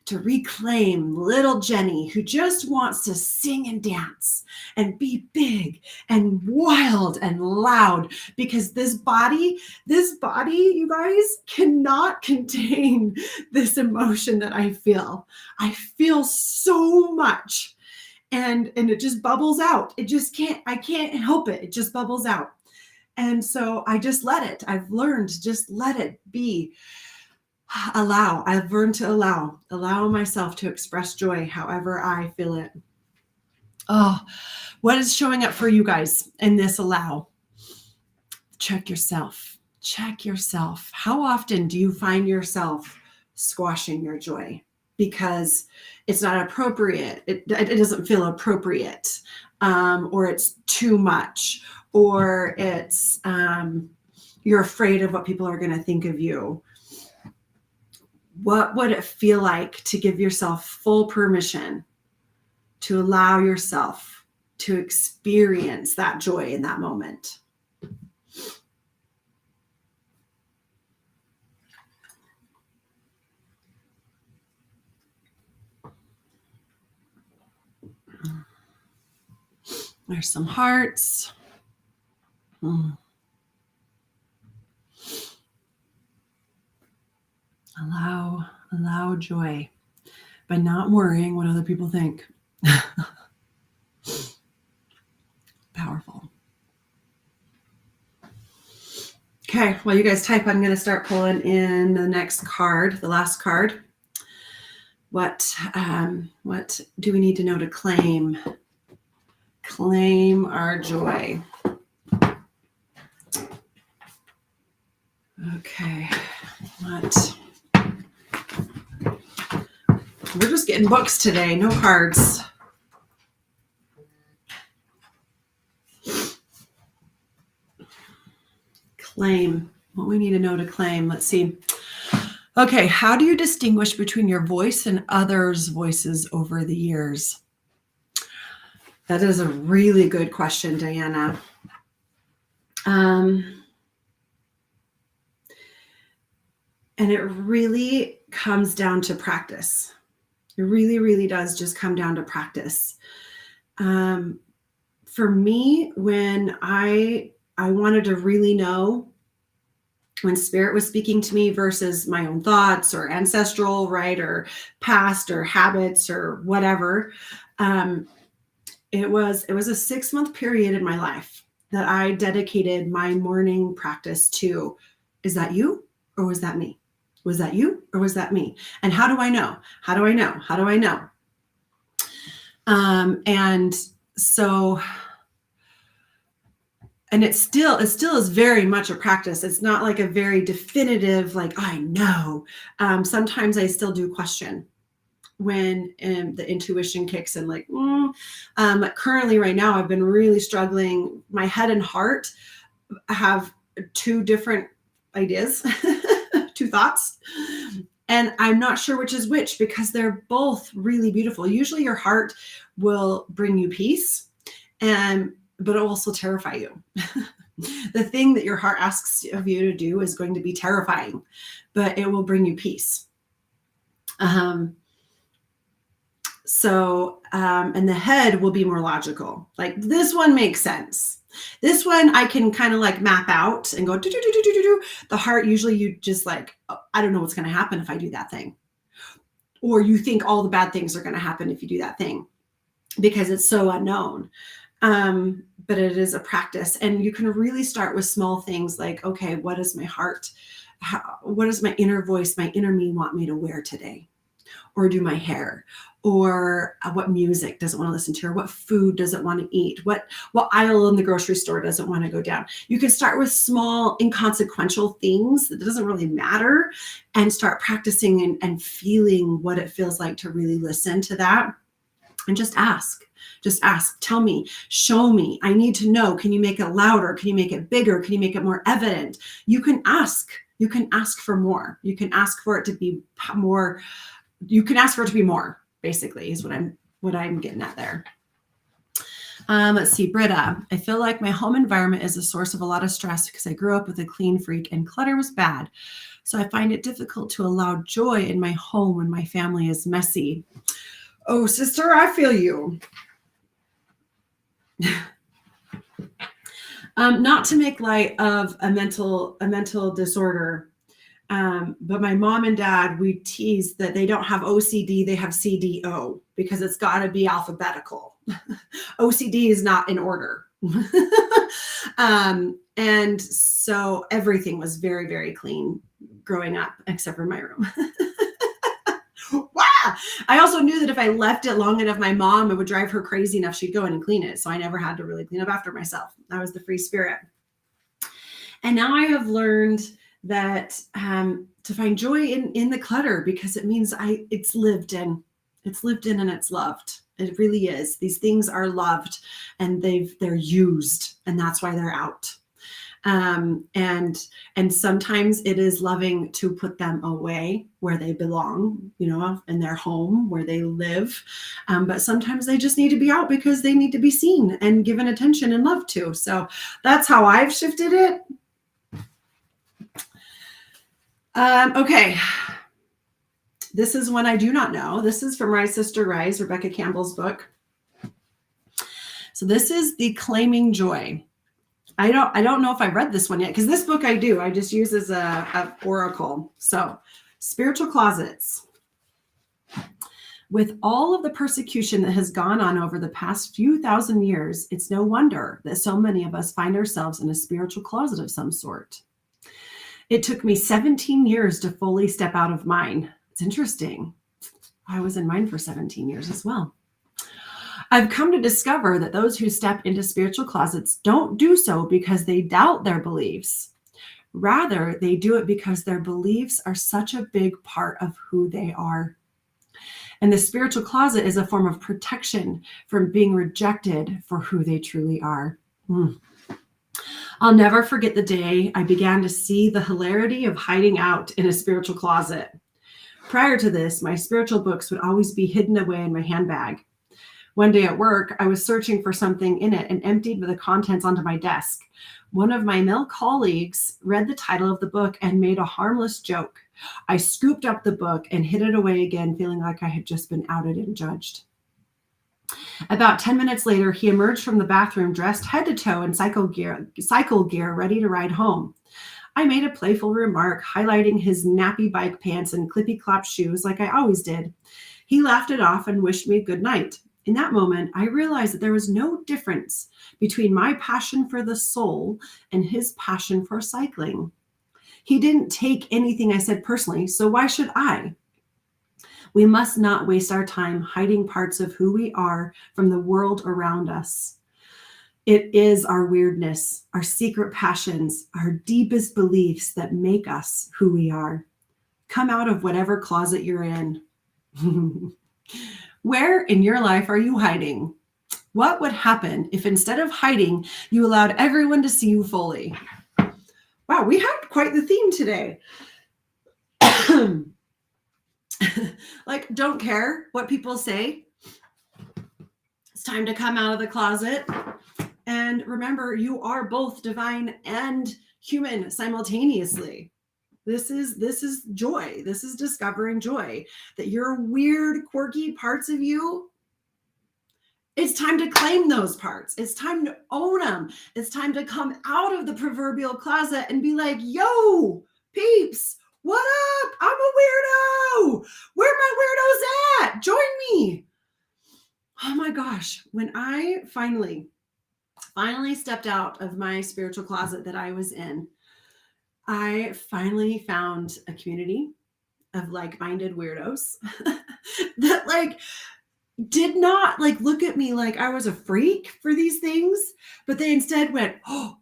to reclaim little Jenny who just wants to sing and dance and be big and wild and loud, because this body, you guys, cannot contain this emotion that I feel. I feel so much and it just bubbles out. It just I can't help it. It just bubbles out. And so I just let it. I've learned to just let it be. Allow. I've learned to allow myself to express joy however I feel it. Oh, what is showing up for you guys in this allow? Check yourself. Check yourself. How often do you find yourself squashing your joy because it's not appropriate? It doesn't feel appropriate, or it's too much, or it's you're afraid of what people are going to think of you. What would it feel like to give yourself full permission to allow yourself to experience that joy in that moment? There's some hearts. Allow joy by not worrying what other people think. Powerful. Okay, while you guys type, I'm going to start pulling in the next card, the last card. What do we need to know to claim our joy? Okay, we're just getting books today, no cards. Claim, what we need to know to claim. Let's see. Okay, how do you distinguish between your voice and others' voices over the years? That is a really good question, Diana. And it really comes down to practice. It really, really does just come down to practice. For me, when I wanted to really know when spirit was speaking to me versus my own thoughts or ancestral, right, or past or habits or whatever, it was a 6-month period in my life that I dedicated my morning practice to. Is that you or was that me? Was that you or was that me? And how do I know? How do I know? How do I know? And so, and it still is very much a practice. It's not like a very definitive, like, I know. Sometimes I still do question when the intuition kicks in, like, currently right now, I've been really struggling. My head and heart have two different ideas, two thoughts. And I'm not sure which is which because they're both really beautiful. Usually your heart will bring you peace, but it will also terrify you. The thing that your heart asks of you to do is going to be terrifying, but it will bring you peace. And the head will be more logical. Like this one makes sense. This one I can kind of like map out and go, do, do, do, do, do, do. The heart, usually you just like, oh, I don't know what's going to happen if I do that thing. Or you think all the bad things are going to happen if you do that thing because it's so unknown. But it is a practice, and you can really start with small things like, okay, what is my heart? What does my inner voice, my inner me want me to wear today? Or do my hair? Or what music does it want to listen to? Or what food does it want to eat? What aisle in the grocery store does it want to go down? You can start with small, inconsequential things that doesn't really matter and start practicing and feeling what it feels like to really listen to that. And just ask. Just ask, tell me, show me. I need to know. Can you make it louder? Can you make it bigger? Can you make it more evident? You can ask. You can ask for more. You can ask for it to be more. You can ask for it to be more, basically, is what I'm getting at there. Let's see, Britta. I feel like my home environment is a source of a lot of stress because I grew up with a clean freak and clutter was bad. So I find it difficult to allow joy in my home when my family is messy. Oh, sister, I feel you. Not to make light of a mental disorder, but my mom and dad, we tease that they don't have OCD, they have CDO because it's got to be alphabetical. OCD is not in order. And so everything was very, very clean growing up, except for my room. Wow. I also knew that if I left it long enough, my mom, it would drive her crazy enough. She'd go in and clean it. So I never had to really clean up after myself. I was the free spirit. And now I have learned that to find joy in the clutter because it means it's lived in and it's loved. It really is. These things are loved and they're used, and that's why they're out. And sometimes it is loving to put them away where they belong, in their home where they live. But sometimes they just need to be out because they need to be seen and given attention and love to. So that's how I've shifted it. Okay. This is one I do not know. This is from Rise Sister Rise, Rebecca Campbell's book. So this is the Claiming Joy. I don't know if I read this one yet because this book I do. I just use as a oracle. So, spiritual closets. With all of the persecution that has gone on over the past few thousand years, it's no wonder that so many of us find ourselves in a spiritual closet of some sort. It took me 17 years to fully step out of mine. It's interesting. I was in mine for 17 years as well. I've come to discover that those who step into spiritual closets don't do so because they doubt their beliefs. Rather, they do it because their beliefs are such a big part of who they are. And the spiritual closet is a form of protection from being rejected for who they truly are. I'll never forget the day I began to see the hilarity of hiding out in a spiritual closet. Prior to this, my spiritual books would always be hidden away in my handbag. One day at work, I was searching for something in it and emptied the contents onto my desk. One of my male colleagues read the title of the book and made a harmless joke. I scooped up the book and hid it away again, feeling like I had just been outed and judged. About 10 minutes later, he emerged from the bathroom dressed head to toe in cycle gear, ready to ride home. I made a playful remark, highlighting his nappy bike pants and clippy-clop shoes like I always did. He laughed it off and wished me good night. In that moment, I realized that there was no difference between my passion for the soul and his passion for cycling. He didn't take anything I said personally, so why should I? We must not waste our time hiding parts of who we are from the world around us. It is our weirdness, our secret passions, our deepest beliefs that make us who we are. Come out of whatever closet you're in. Where in your life are you hiding? What would happen if instead of hiding, you allowed everyone to see you fully? Wow, we had quite the theme today. Like, don't care what people say. It's time to come out of the closet. And remember, you are both divine and human simultaneously. This is joy. This is discovering joy. That your weird, quirky parts of you, it's time to claim those parts. It's time to own them. It's time to come out of the proverbial closet and be like, yo, peeps, what up? I'm a weirdo. Where my weirdos at? Join me. Oh my gosh. When I finally stepped out of my spiritual closet that I was in, I finally found a community of like-minded weirdos that like did not like look at me like I was a freak for these things, but they instead went, oh,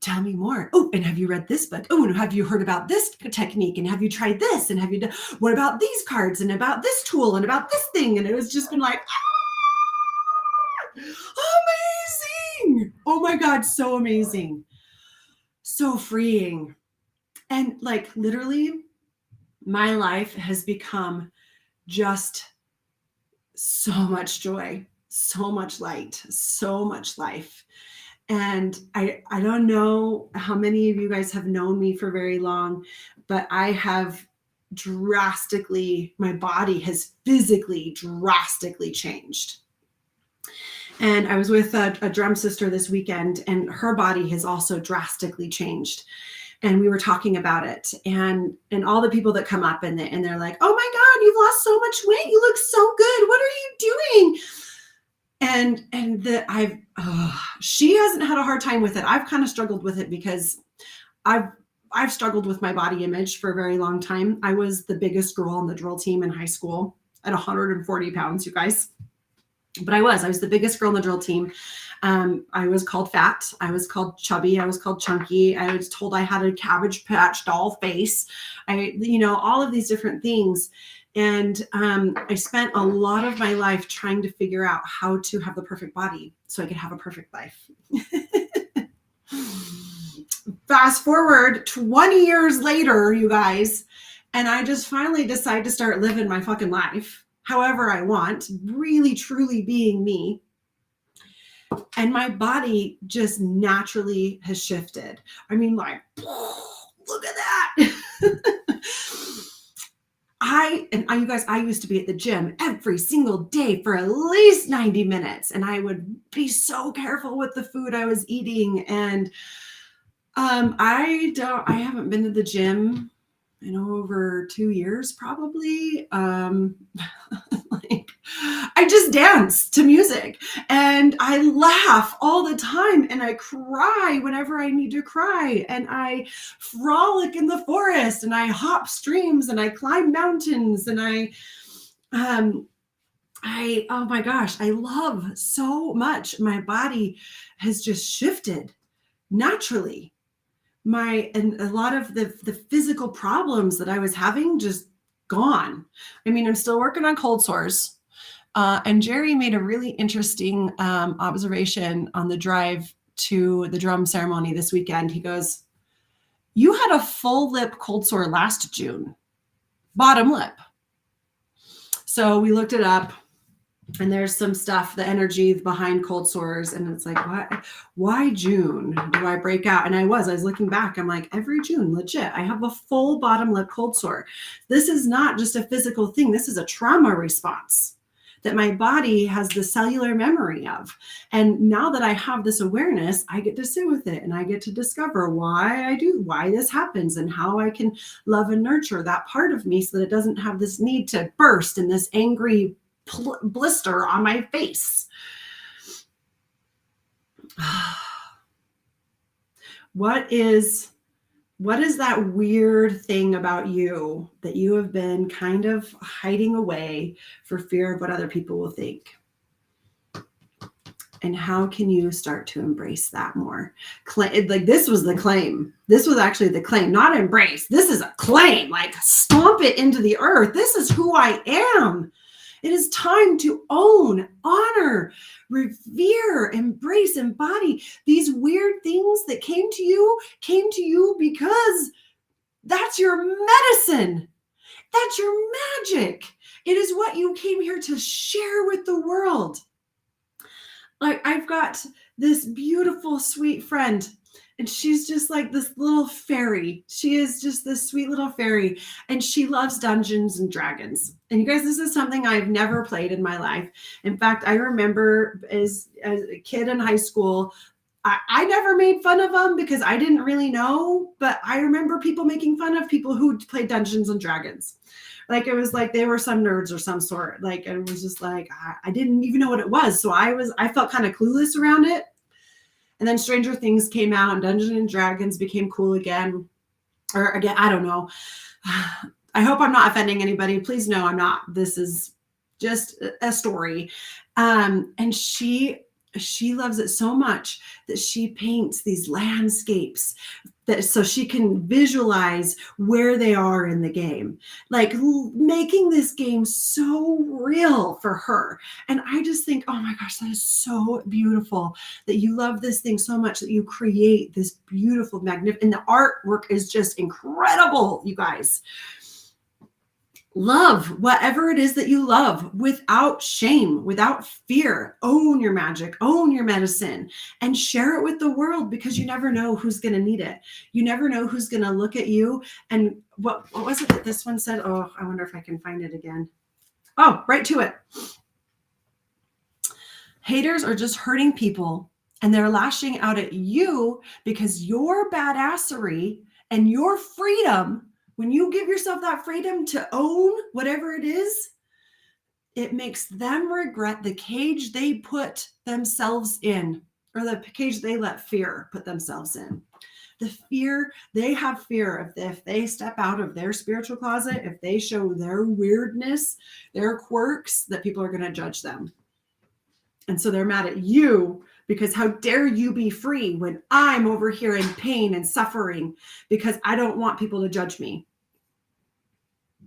tell me more. Oh, and have you read this book? Oh, and have you heard about this technique? And have you tried this? And have you done, what about these cards and about this tool and about this thing? And it was just been like, amazing. Oh my God, so amazing. So freeing. And like literally my life has become just so much joy, so much light, so much life. And I don't know how many of you guys have known me for very long, but I have my body has physically drastically changed. And I was with a drum sister this weekend, and her body has also drastically changed. And we were talking about it, and all the people that come up and they're like, oh my God, you've lost so much weight. You look so good. What are you doing? And she hasn't had a hard time with it. I've kind of struggled with it because I've struggled with my body image for a very long time. I was the biggest girl on the drill team in high school at 140 pounds, you guys. But I was the biggest girl on the drill team. I was called fat. I was called chubby. I was called chunky. I was told I had a Cabbage Patch doll face. All of these different things. And I spent a lot of my life trying to figure out how to have the perfect body so I could have a perfect life. Fast forward 20 years later, you guys, and I just finally decide to start living my fucking life however I want, really, truly being me. And my body just naturally has shifted. I mean, like, look at that. You guys, I used to be at the gym every single day for at least 90 minutes. And I would be so careful with the food I was eating. And I haven't been to the gym in over 2 years, probably. I just dance to music and I laugh all the time and I cry whenever I need to cry and I frolic in the forest and I hop streams and I climb mountains and oh my gosh, I love so much. My body has just shifted naturally. And a lot of the physical problems that I was having just gone. I mean, I'm still working on cold sores. And Jerry made a really interesting observation on the drive to the drum ceremony this weekend. He goes, you had a full lip cold sore last June, bottom lip. So we looked it up. And there's some stuff, the energy behind cold sores. And it's like, why June do I break out? And I was looking back. I'm like, every June, legit, I have a full bottom lip cold sore. This is not just a physical thing. This is a trauma response that my body has the cellular memory of. And now that I have this awareness, I get to sit with it and I get to discover why this happens and how I can love and nurture that part of me so that it doesn't have this need to burst in this angry blister on my face. What is that weird thing about you that you have been kind of hiding away for fear of what other people will think? And how can you start to embrace that more? Like this was the claim. This was actually the claim, not embrace. This is a claim, like stomp it into the earth. This is who I am. It is time to own, honor, revere, embrace, embody these weird things that came to you because that's your medicine. That's your magic. It is what you came here to share with the world. Like, I've got this beautiful, sweet friend, and she's just like this little fairy. She is just this sweet little fairy, and she loves Dungeons and Dragons. And you guys, this is something I've never played in my life. In fact, I remember as a kid in high school, I never made fun of them because I didn't really know, but I remember people making fun of people who played Dungeons and Dragons. Like, it was like they were some nerds or some sort. Like, it was just like, I didn't even know what it was. So I felt kind of clueless around it. And then Stranger Things came out and Dungeons and Dragons became cool again. Or again, I don't know. I hope I'm not offending anybody. Please know I'm not. This is just a story. And she loves it so much that she paints these landscapes so she can visualize where they are in the game, like making this game so real for her. And I just think, oh my gosh, that is so beautiful that you love this thing so much that you create this beautiful, magnificent, and the artwork is just incredible, you guys. Love whatever it is that you love without shame, without fear. Own your magic, own your medicine, and share it with the world, because you never know who's going to need it. You never know who's going to look at you. And what was it that this one said? Oh, I wonder if I can find it again. Oh, right to it. Haters are just hurting people, and they're lashing out at you because your badassery and your freedom, when you give yourself that freedom to own whatever it is, it makes them regret the cage they put themselves in, or the cage they let fear put themselves in. The fear, they have fear of if they step out of their spiritual closet, if they show their weirdness, their quirks, that people are going to judge them. And so they're mad at you because how dare you be free when I'm over here in pain and suffering because I don't want people to judge me.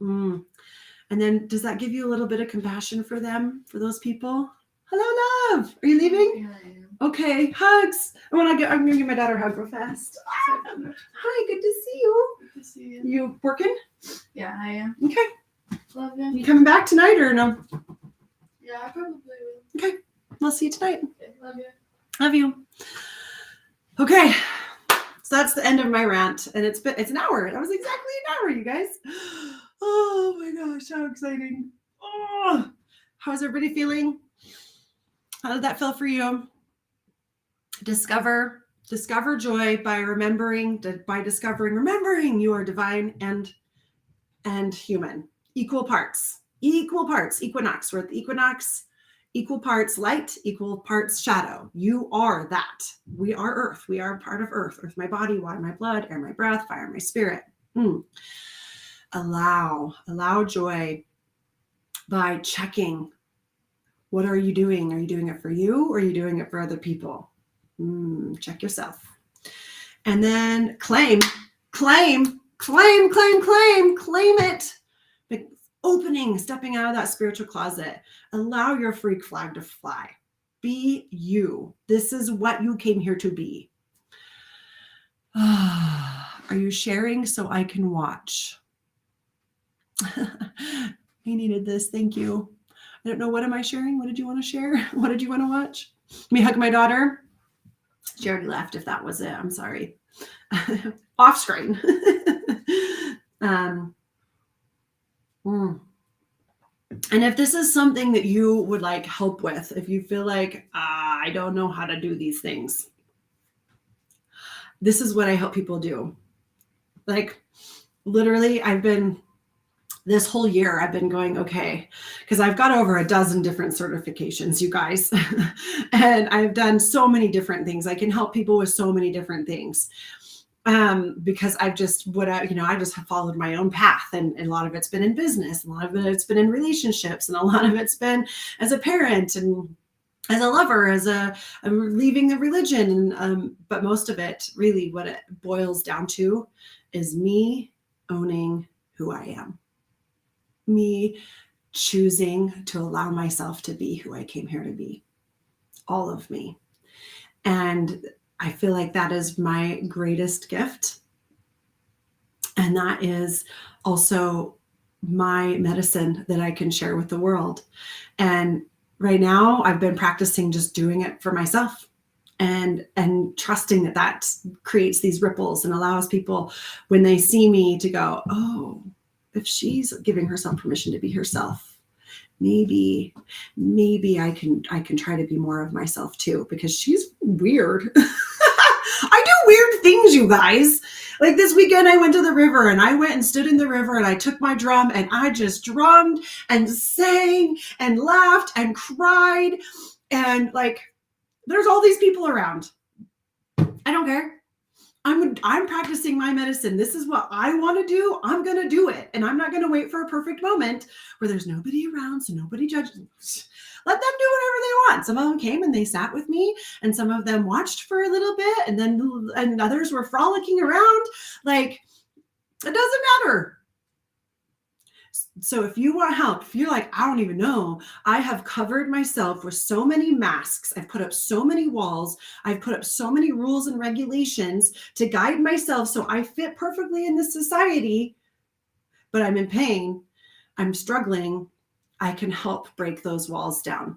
And then does that give you a little bit of compassion for them, for those people? Hello, love. Are you leaving? Yeah, I am. Okay, hugs. I'm gonna give my daughter a hug real fast. Hi, good to see you. Good to see you. You working? Yeah, I am. Okay. Love you. You coming back tonight or no? Yeah, I probably will. Okay. I'll see you tonight. Okay, love you. Love you. Okay. So that's the end of my rant. And it's an hour. That was exactly an hour, you guys. Oh my gosh, how exciting. Oh, how's everybody feeling? How did that feel for you? Discover joy by remembering you are divine and human. Equal parts. Equinox. We're at the equinox. Equal parts light, equal parts shadow. You are that. We are earth. We are part of earth. Earth, my body, water, my blood, air, my breath, fire, my spirit. Allow joy by checking. What are you doing? Are you doing it for you, or are you doing it for other people? Check yourself. And then claim it. Stepping out of that spiritual closet. Allow your freak flag to fly. Be you. This is what you came here to be. Are you sharing so I can watch? I needed this. Thank you. I don't know. What am I sharing? What did you want to share? What did you want to watch? Me hug my daughter. She already left, if that was it. I'm sorry. Off screen. And if this is something that you would like help with, if you feel like, I don't know how to do these things, this is what I help people do. Like, literally, this whole year, I've been going, okay, because I've got over a dozen different certifications, you guys. And I've done so many different things. I can help people with so many different things. Because I just have followed my own path, and a lot of it's been in business, a lot of it's been in relationships, and a lot of it's been as a parent and as a lover, I'm leaving the religion. But most of it, really, what it boils down to is me owning who I am, me choosing to allow myself to be who I came here to be, all of me. And I feel like that is my greatest gift. And that is also my medicine that I can share with the world. And right now I've been practicing just doing it for myself and trusting that that creates these ripples and allows people when they see me to go, oh, if she's giving herself permission to be herself, maybe I can try to be more of myself too, because she's weird. I do weird things, you guys. Like this weekend, I went to the river and I went and stood in the river and I took my drum and I just drummed and sang and laughed and cried. And like, there's all these people around. I don't care. I'm practicing my medicine. This is what I want to do. I'm going to do it. And I'm not going to wait for a perfect moment where there's nobody around, so nobody judges. Let them do whatever they want. Some of them came and they sat with me, and some of them watched for a little bit, and others were frolicking around. Like, it doesn't matter. So if you want help, if you're like, I don't even know, I have covered myself with so many masks. I've put up so many walls. I've put up so many rules and regulations to guide myself so I fit perfectly in this society, but I'm in pain. I'm struggling. I can help break those walls down.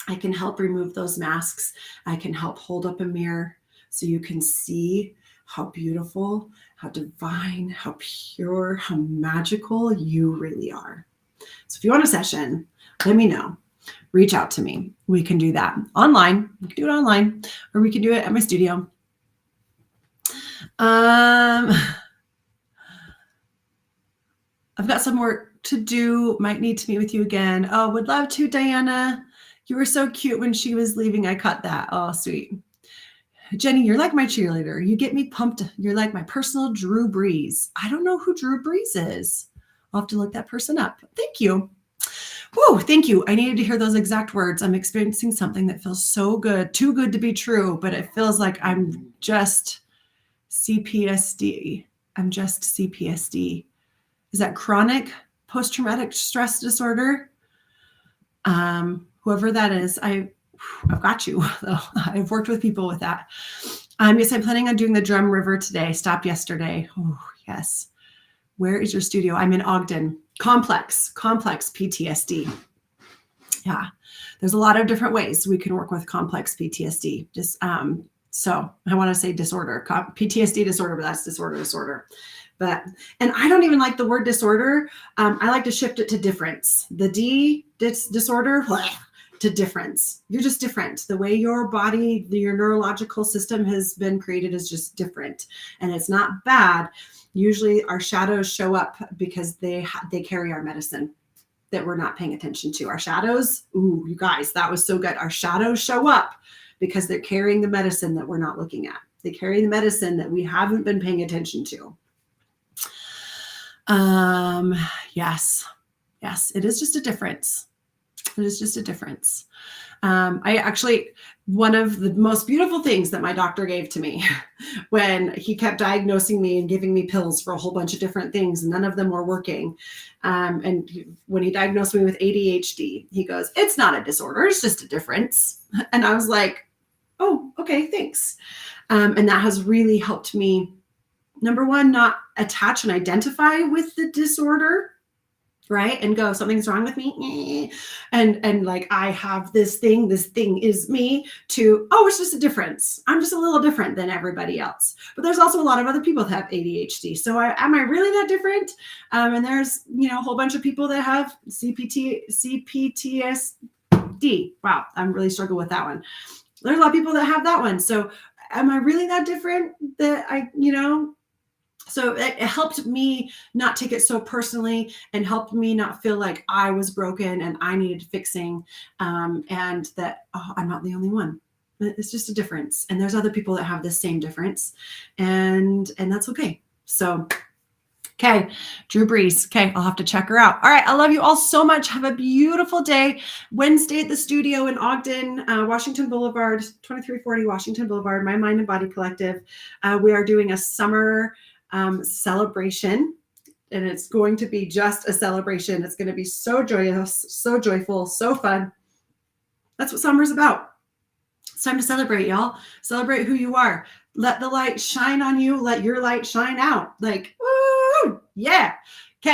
I can help remove those masks. I can help hold up a mirror so you can see how beautiful, how divine, how pure, how magical you really are. So if you want a session, let me know. Reach out to me. We can do that online. We can do it online, or we can do it at my studio. I've got some work to do. Might need to meet with you again. Oh, would love to, Diana. You were so cute when she was leaving. I caught that. Oh, sweet. Jenny, you're like my cheerleader. You get me pumped. You're like my personal Drew Brees. I don't know who Drew Brees is. I'll have to look that person up. Thank you. Whoa, thank you. I needed to hear those exact words. I'm experiencing something that feels so good, too good to be true, but it feels like I'm just CPSD. I'm just CPSD. Is that chronic post-traumatic stress disorder? Whoever that is, I've got you. I've worked with people with that. Yes, I'm planning on doing the Drum River today. Stopped yesterday. Oh, yes. Where is your studio? I'm in Ogden. Complex PTSD. Yeah. There's a lot of different ways we can work with complex PTSD. Just so I want to say disorder, PTSD disorder, but that's disorder. But, and I don't even like the word disorder. I like to shift it to difference. The disorder to difference. You're just different. The way your body, your neurological system has been created is just different. And it's not bad. Usually our shadows show up because they carry our medicine that we're not paying attention to. Our shadows, ooh, you guys, that was so good. Our shadows show up because they're carrying the medicine that we're not looking at. They carry the medicine that we haven't been paying attention to. Yes, it is just a difference. It is just a difference. I actually, one of the most beautiful things that my doctor gave to me when he kept diagnosing me and giving me pills for a whole bunch of different things, and none of them were working. And when he diagnosed me with ADHD, he goes, "It's not a disorder, it's just a difference." And I was like, "Oh, okay, thanks." And that has really helped me, number one, not attach and identify with the disorder, right? And go, something's wrong with me. And like, I have this thing is me, to, oh, it's just a difference. I'm just a little different than everybody else. But there's also a lot of other people that have ADHD. So am I really that different? And there's, a whole bunch of people that have CPTSD. Wow, I'm really struggling with that one. There's a lot of people that have that one. So am I really that different that so it helped me not take it so personally, and helped me not feel like I was broken and I needed fixing, and that, oh, I'm not the only one. It's just a difference. And there's other people that have the same difference, and that's okay. So, okay, Drew Brees. Okay, I'll have to check her out. All right, I love you all so much. Have a beautiful day. Wednesday at the studio in Ogden, Washington Boulevard, 2340 Washington Boulevard, My Mind and Body Collective. We are doing a summer celebration, and it's going to be just a celebration. It's going to be so joyous, so joyful, so fun. That's what summer's about. It's time to celebrate, y'all. Celebrate who you are. Let the light shine on you. Let your light shine out. Like, woo, yeah.